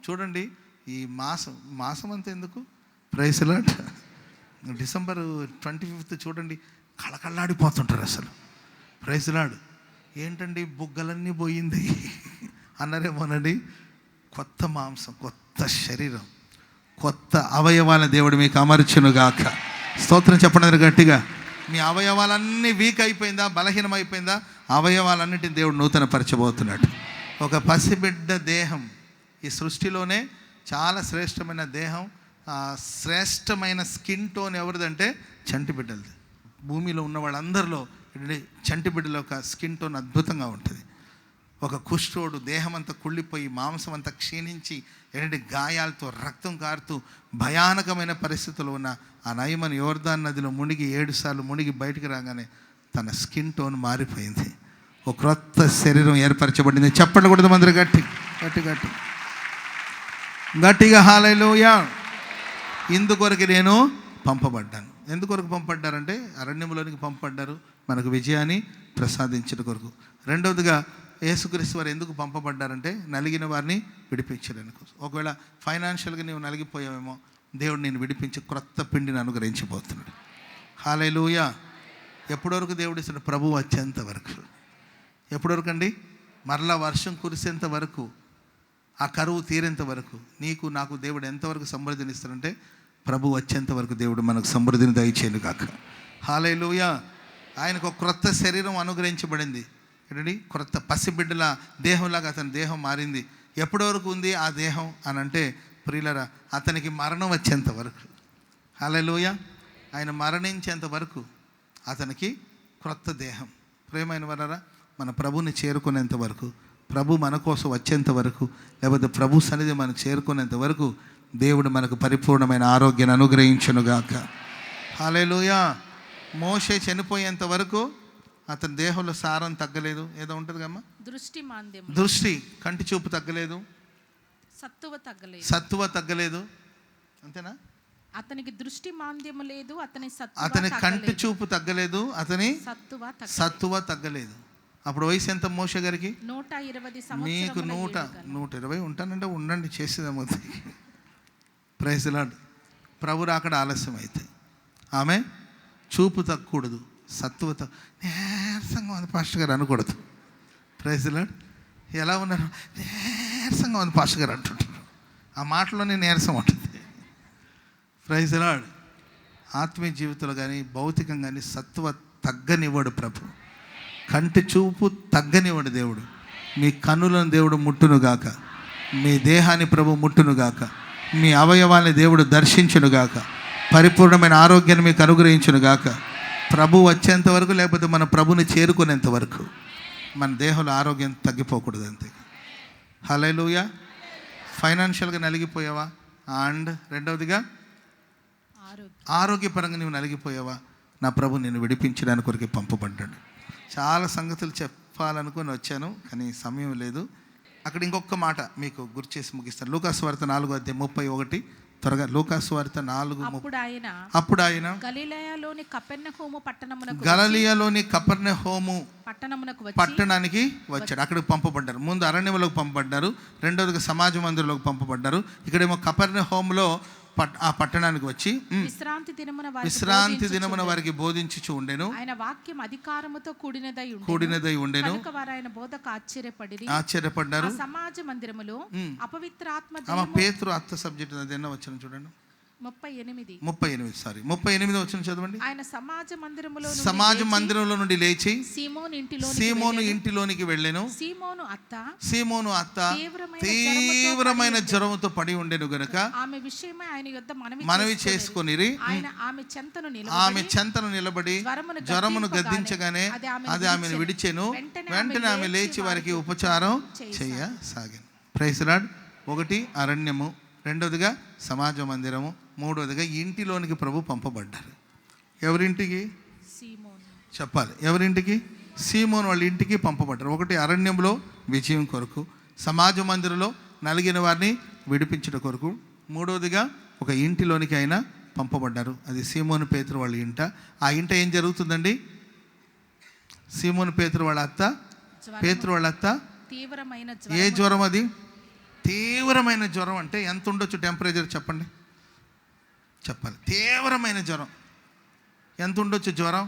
చూడండి, ఈ మాసం అంతా ఎందుకు? Praise lord. డిసెంబర్ 25th చూడండి, కళకళలాడిపోతుంటారు అసలు. Praise lord. ఏంటండి బుగ్గలన్నీ పోయింది అన్నారేమోనండి. కొత్త మాంసం, కొత్త శరీరం, కొత్త అవయవాల దేవుడు మీకు అమర్చునుగాక. స్తోత్రం చెప్పండి గట్టిగా. మీ అవయవాలన్నీ వీక్ అయిపోయిందా? బలహీనం అయిపోయిందా? అవయవాలన్నిటిని దేవుడు నూతన పరచబోతున్నాడు. ఒక పసిబిడ్డ దేహం ఈ సృష్టిలోనే చాలా శ్రేష్టమైన దేహం. శ్రేష్టమైన స్కిన్ టోన్ ఎవరిదంటే చంటి బిడ్డలది. భూమిలో ఉన్న వాళ్ళందరిలో చంటి బిడ్డల ఒక స్కిన్ టోన్ అద్భుతంగా ఉంటుంది. ఒక కుష్ఠోడు దేహం అంతా కుళ్ళిపోయి మాంసం అంతా క్షీణించి గాయాలతో రక్తం కారుతూ భయానకమైన పరిస్థితుల్లో ఉన్న ఆ నయమన్ యోర్దాన్ నదిలో మునిగి 7 సార్లు మునిగి బయటికి రాగానే తన స్కిన్ టోన్ మారిపోయింది. ఒక క్రొత్త శరీరం ఏర్పరచబడింది. చెప్పండి కూడా మందరు గట్టి గట్టి గట్టి గట్టిగా. హల్లెలూయా. ఇందుకొరకు నేను పంపబడ్డాను. ఎందుకొరకు పంపబడ్డారంటే అరణ్యంలోనికి పంపబడ్డారు, మనకు విజయాన్ని ప్రసాదించిన కొరకు. రెండవదిగా యేసుక్రీస్తు వారు ఎందుకు పంపబడ్డారంటే నలిగిన వారిని విడిపించడానికి. ఒకవేళ ఫైనాన్షియల్గా నీవు నలిగిపోయావేమో, దేవుడు నేను విడిపించి క్రొత్త పిండిని అనుగ్రహించబోతున్నాడు. హల్లెలూయా. ఎప్పటి వరకు దేవుడు ఇస్తున్న? ప్రభు వచ్చేంత వరకు. ఎప్పటి వరకు అండి? మరలా వర్షం కురిసేంత వరకు, ఆ కరువు తీరేంత వరకు. నీకు నాకు దేవుడు ఎంతవరకు సమృద్ధిని ఇస్తారంటే ప్రభు వచ్చేంత వరకు దేవుడు మనకు సమృద్ధిని దయచేయను కాక. హల్లెలూయా. ఆయనకు ఒక క్రొత్త శరీరం అనుగ్రహించబడింది. ఏంటండి? క్రొత్త పసిబిడ్డల దేహంలాగా అతని దేహం మారింది. ఎప్పటి వరకు ఉంది ఆ దేహం అని అంటే ప్రియులరా, అతనికి మరణం వచ్చేంత వరకు. హల్లెలూయా. ఆయన మరణించేంత వరకు అతనికి క్రొత్త దేహం. ప్రియమైన వారరా, మన ప్రభుని చేరుకునేంత వరకు, ప్రభు మన కోసం వచ్చేంత వరకు, లేకపోతే ప్రభు సన్నిధి మనం చేరుకునేంత వరకు దేవుడు మనకు పరిపూర్ణమైన ఆరోగ్యాన్ని అనుగ్రహించునుగాక. హల్లెలూయా. మోషే చనిపోయేంత వరకు అతని దేహంలో సారం తగ్గలేదు. ఏదో ఉంటుంది కమ్మా, దృష్టి కంటి చూపు తగ్గలేదు, సత్తువ తగ్గలేదు. అంతేనా? అతనికి దృష్టి మాంద్యము లేదు, అతని కంటి చూపు తగ్గలేదు, అతని సత్తువ తగ్గలేదు. అప్పుడు వయసు ఎంత మోషే గారికి? 120 మీకు 120 ఉంటానంటే ఉండండి, చేసేదేమో. Praise lord. ప్రభు రాకడ ఆలస్యం అయితే ఆమె చూపు తగ్గకూడదు, సత్తువ నీరసంగా ఉంది పాస్టర్ గారు అనకూడదు. Praise lord. ఎలా ఉన్నారు? నీరసంగా ఉంది పాస్టర్ గారు అంటుంటారు. ఆ మాటలోనే నీరసం ఉంటుంది. Praise lord. ఆత్మీయ జీవితంలో కానీ భౌతికంగా కానీ సత్తువ తగ్గనివ్వడు ప్రభు. కంటి చూపు తగ్గనివ్వడు దేవుడు. మీ కన్నులను దేవుడు ముట్టునుగాక, మీ దేహాన్ని ప్రభు ముట్టునుగాక, మీ అవయవాన్ని దేవుడు దర్శించునుగాక, పరిపూర్ణమైన ఆరోగ్యాన్ని మీకు అనుగ్రహించునుగాక. ప్రభు వచ్చేంత వరకు, లేకపోతే మన ప్రభుని చేరుకునేంత వరకు మన దేహంలో ఆరోగ్యం తగ్గిపోకూడదు అంతే. హల్లెలూయా. ఫైనాన్షియల్గా నలిగిపోయావా? అండ్ రెండవదిగా ఆరోగ్యపరంగా నువ్వు నలిగిపోయావా? నా ప్రభు నిన్ను విడిపించడానికి కొరకు పంపబడ్డాడు. చాలా సంగతులు చెప్పాలనుకుని వచ్చాను, కానీ సమయం లేదు. అక్కడ ఇంకొక మాట మీకు గుర్తు చేసి ముగిస్తాను. లూకాసు వార్త 4:31 త్వరగా. లూకాసు వార్త 4:30. అప్పుడు ఆయన గలిలయలోని కపెర్నహూము పట్టణానికి వచ్చాడు. అక్కడికి పంపబడ్డారు. ముందు అరణ్యంలోకి పంపబడ్డారు, రెండోదిగా సమాజ మందిరంలోకి పంపబడ్డారు. ఇక్కడేమో కపెర్నహూములో ఆ పట్టణానికి వచ్చి విశ్రాంతి దినమున వారికి బోధించుచు ఉండెను. ఆయన వాక్యం అధికారముతో కూడినదై ఉండెను. ఆయన బోధకు ఆశ్చర్యపడ్డారు. సమాజ మందిరములో అపవిత్ర ఆత్మ పేతురు అత్త సబ్జెక్ట్ అదేనా వచ్చిన చూడండి. 38 వచ్చిన చదవండి. ఆయన సమాజ మందిరంలో నుండి లేచి సీమోను ఇంటిలోనికి వెళ్ళెను. సీమోను అత్త తీవ్రమైన జ్వరముతో పడి ఉండెను గనుక ఆమె విషయమై ఆయన యొద్ద మనవి చేసుకొనిరి. ఆమె చెంతను నిలబడి జ్వరమును గద్దించగానే అది ఆమెను విడిచెను. వెంటనే ఆమె లేచి వారికి ఉపచారం చేయసాగాను. Praise the lord. 1 అరణ్యము, రెండోదిగా సమాజ మందిరము, మూడోదిగా ఇంటిలోనికి ప్రభు పంపబడ్డారు. ఎవరింటికి చెప్పాలి? ఎవరింటికి? సీమోను వాళ్ళ ఇంటికి పంపబడ్డారు. 1 అరణ్యంలో విజయం కొరకు, సమాజ మందిరంలో నలిగిన వారిని విడిపించడం కొరకు, మూడోదిగా ఒక ఇంటిలోనికి ఆయన పంపబడ్డారు. అది సీమోను పేతురు వాళ్ళ ఇంట. ఆ ఇంట ఏం జరుగుతుందండి? సీమోను పేతురు వాళ్ళ అత్త, పేతురు వాళ్ళ అత్త ఏ జ్వరం? అది తీవ్రమైన జ్వరం. అంటే ఎంత ఉండొచ్చు టెంపరేచర్ చెప్పండి, చెప్పాలి. తీవ్రమైన జ్వరం ఎంత ఉండొచ్చు? జ్వరం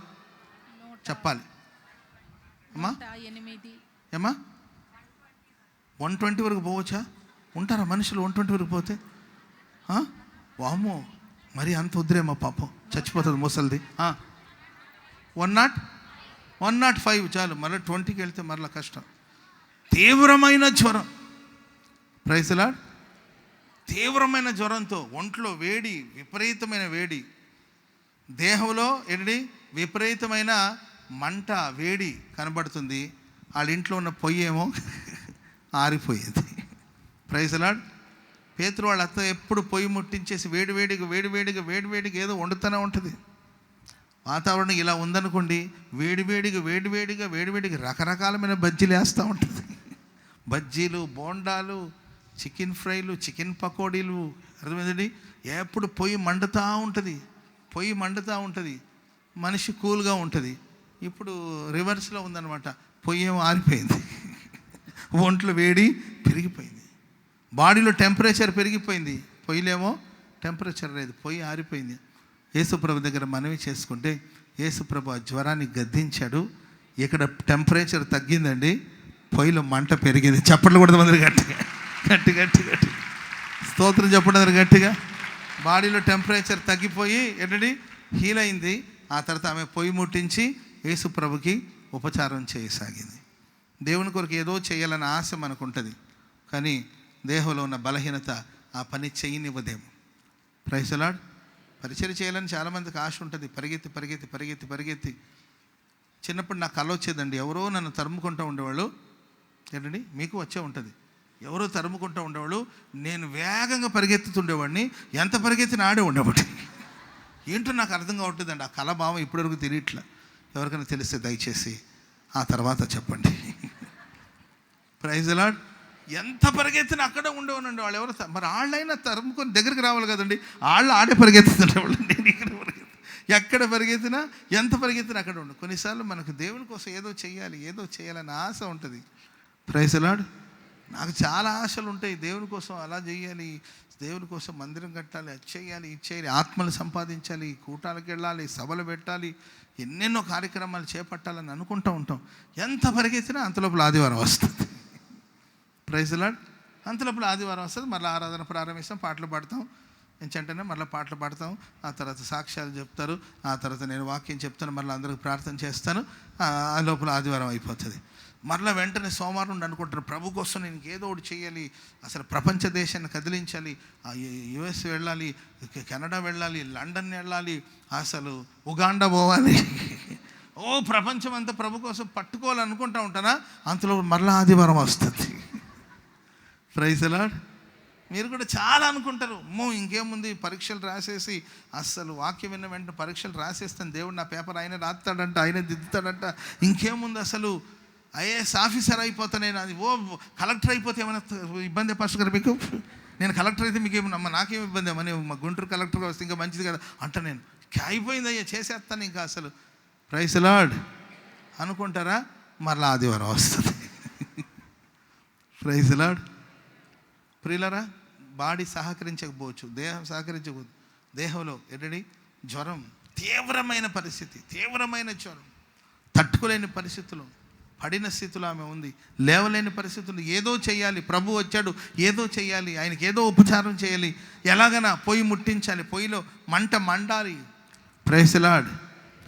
చెప్పాలి అమ్మా. ఏమ్మా 120 వరకు పోవచ్చా? ఉంటారా మనుషులు 120 వరకు పోతే? వామ్మో, మరి అంత వద్దురేమో, పాపం చచ్చిపోతుంది ముసలిది. 105 చాలు. మళ్ళీ 20కి వెళ్తే మరలా కష్టం. తీవ్రమైన జ్వరం. Praise the lord. తీవ్రమైన జ్వరంతో, ఒంట్లో వేడి, విపరీతమైన వేడి, దేహంలో ఏంటి విపరీతమైన మంట, వేడి కనబడుతుంది. వాళ్ళ ఇంట్లో ఉన్న పొయ్యి ఏమో ఆరిపోయేది. Praise the lord. పేతురు వాళ్ళ అత్త ఎప్పుడు పొయ్యి ముట్టించేసి వేడివేడిగా ఏదో వండుతూనే ఉంటుంది. వాతావరణం ఇలా ఉందనుకోండి, వేడివేడిగా రకరకాలమైన బజ్జీలు వేస్తూ ఉంటుంది. బజ్జీలు, బోండాలు, చికెన్ ఫ్రైలు, చికెన్ పకోడీలు, అర్థమైందండి. ఎప్పుడు పొయ్యి మండుతూ ఉంటుంది, మనిషి కూల్గా ఉంటుంది. ఇప్పుడు రివర్స్లో ఉందన్నమాట. పొయ్యి ఏమో ఆరిపోయింది, ఒంట్లో వేడి పెరిగిపోయింది, బాడీలో టెంపరేచర్ పెరిగిపోయింది. పొయ్యిలేమో టెంపరేచర్ లేదు, పొయ్యి ఆరిపోయింది. యేసుప్రభు దగ్గర మనవి చేసుకుంటే యేసుప్రభు ఆ జ్వరాన్ని గద్దించాడు. ఇక్కడ టెంపరేచర్ తగ్గిందండి, పొయ్యిలో మంట పెరిగింది. చప్పట్లు కొడతాం అందరు గట్టి స్తోత్రం చెప్పడం గట్టిగా. బాడీలో టెంపరేచర్ తగ్గిపోయి ఏంటండి హీల్ అయింది. ఆ తర్వాత ఆమె పొయ్యి ముట్టించి యేసుప్రభుకి ఉపచారం చేయసాగింది. దేవుని కొరకు ఏదో చేయాలన్న ఆశ మనకు ఉంటుంది, కానీ దేహంలో ఉన్న బలహీనత ఆ పని చేయనివ్వదేమో. Praise the lord. పరిచయం చేయాలని చాలామందికి ఆశ ఉంటుంది. పరిగెత్తి చిన్నప్పుడు నాకు కల వచ్చేదండి. ఎవరో నన్ను తరుముకుంటూ ఉండేవాళ్ళు. ఏంటండి మీకు వచ్చే ఉంటుంది. ఎవరో తరుముకుంటూ ఉండేవాళ్ళు, నేను వేగంగా పరిగెత్తుతుండేవాడిని. ఎంత పరిగెత్తిన ఆడే ఉండేవాడి. ఏంటో నాకు అర్థం కావట్లేదండి ఆ కళ భావం ఇప్పటివరకు తెలియట్లా. ఎవరికైనా తెలిస్తే దయచేసి ఆ తర్వాత చెప్పండి. Praise the lord. ఎంత పరిగెత్తిన అక్కడే ఉండేవానండి వాళ్ళు. ఎవరు మరి వాళ్ళైనా తరుముకొని దగ్గరికి రావాలి కదండి. వాళ్ళు ఆడే పరిగెత్తుతుండేవాళ్ళు, నేను ఇక్కడ ఎక్కడ పరిగెత్తినా, ఎంత పరిగెత్తినా అక్కడ ఉండు. కొన్నిసార్లు మనకు దేవుని కోసం ఏదో చేయాలని ఆశ ఉంటుంది. Praise the lord. నాకు చాలా ఆశలు ఉంటాయి. దేవుని కోసం అలా చేయాలి, దేవుని కోసం మందిరం కట్టాలి, అది చేయాలి, ఇది చేయాలి, ఆత్మలు సంపాదించాలి, కూటాలకు వెళ్ళాలి, సభలు పెట్టాలి, ఎన్నెన్నో కార్యక్రమాలు చేపట్టాలని అనుకుంటూ ఉంటాం. ఎంత పరిగెత్తినా అంతలోపల ఆదివారం వస్తుంది. Praise the lord. అంతలోపల ఆదివారం వస్తుంది, మళ్ళీ ఆరాధన ప్రారంభిస్తాం, పాటలు పాడతాం. ఏంటంటే మళ్ళీ పాటలు పాడతాం, ఆ తర్వాత సాక్ష్యాలు చెప్తారు, ఆ తర్వాత నేను వాక్యం చెప్తాను, మళ్ళీ అందరికి ప్రార్థన చేస్తాను. ఆ లోపల ఆదివారం అయిపోతుంది. మరలా వెంటనే సోమవారం నుండి అనుకుంటాను, ప్రభు కోసం నేను ఏదో ఒకటి చేయాలి, అసలు ప్రపంచ దేశాన్ని కదిలించాలి, యుఎస్ వెళ్ళాలి, కెనడా వెళ్ళాలి, లండన్ వెళ్ళాలి, అసలు ఉగాండా పోవాలి, ప్రపంచం అంతా ప్రభు కోసం పట్టుకోవాలనుకుంటూ ఉంటానా, అంతలో మరలా ఆదివారం వస్తుంది. Praise the lord. మీరు కూడా చాలా అనుకుంటారు, ఇంకేముంది పరీక్షలు రాసేసి, అస్సలు వాక్యం విన్న వెంటనే పరీక్షలు రాసేస్తాను, దేవుడు నా పేపర్ ఆయన రాస్తాడంట, ఆయన దిద్దుతాడంట, ఇంకేముంది అసలు ఐఏఎస్ ఆఫీసర్ అయిపోతా నేను, అది కలెక్టర్ అయిపోతే ఏమైనా ఇబ్బంది పాస్టర్ గారు మీకు? నేను కలెక్టర్ అయితే మీకు ఏమన్నా, నాకేం ఇబ్బంది అమ్మా, నేను మా గుంటూరు కలెక్టర్గా వస్తే ఇంకా మంచిది కదా అంట. నేను అయిపోయింది అయ్యా, చేసేస్తాను ఇంకా అసలు. ప్రైజ్ ది లార్డ్ అనుకుంటారా? మరలా ఆదివారం వస్తుంది. Praise the lord. ప్రియులరా, బాడీ సహకరించకపోవచ్చు, దేహం సహకరించకపోవచ్చు. దేహంలో ఎడడి జ్వరం, తీవ్రమైన పరిస్థితి, తీవ్రమైన జ్వరం, తట్టుకోలేని పరిస్థితులు, పడిన స్థితిలో ఆమె ఉంది, లేవలేని పరిస్థితులు. ఏదో చేయాలి, ప్రభు వచ్చాడు, ఏదో చేయాలి, ఆయనకి ఏదో ఉపచారం చేయాలి, ఎలాగైనా పొయ్యి ముట్టించాలి, పొయ్యిలో మంట మండాలి. Praise the lord.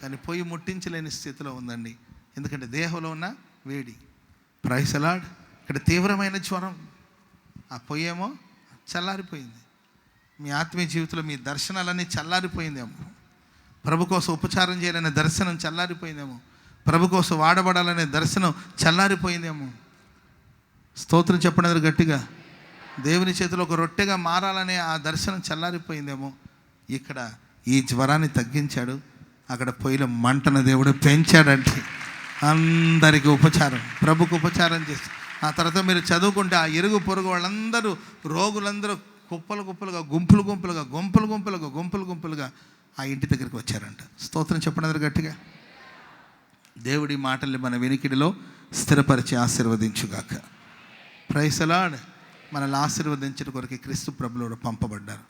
కానీ పొయ్యి ముట్టించలేని స్థితిలో ఉందండి, ఎందుకంటే దేహంలో ఉన్న వేడి. Praise the lord. ఇక్కడ తీవ్రమైన జ్వరం, ఆ పొయ్యి ఏమో చల్లారిపోయింది. మీ ఆత్మీయ జీవితంలో మీ దర్శనాలన్నీ చల్లారిపోయిందేమో, ప్రభు కోసం ఉపచారం చేయాలనే దర్శనం చల్లారిపోయిందేమో, ప్రభు కోసం వాడబడాలనే దర్శనం చల్లారిపోయిందేమో. స్తోత్రం చెప్పడం గట్టిగా. దేవుని చేతిలో ఒక రొట్టెగా మారాలనే ఆ దర్శనం చల్లారిపోయిందేమో. ఇక్కడ ఈ జ్వరాన్ని తగ్గించాడు, అక్కడ పొయ్యిలో మంటను దేవుడు పెంచాడంటే అందరికీ ఉపచారం, ప్రభుకు ఉపచారం చేసి. ఆ తర్వాత మీరు చదువుకుంటే ఆ ఇరుగు పొరుగు వాళ్ళందరూ, రోగులందరూ కుప్పలు కుప్పలుగా, గుంపులు గుంపులుగా, గుంపులు గుంపులుగా, గుంపులు గుంపులుగా ఆ ఇంటి దగ్గరికి వచ్చారంట. స్తోత్రం చెప్పడం గట్టిగా. దేవుడి మాటల్ని మన వినికిడిలో స్థిరపరిచి ఆశీర్వదించుగాక. Praise the lord. మనల్ని ఆశీర్వదించిన కొరకు క్రీస్తు ప్రభువులో పంపబడ్డారు.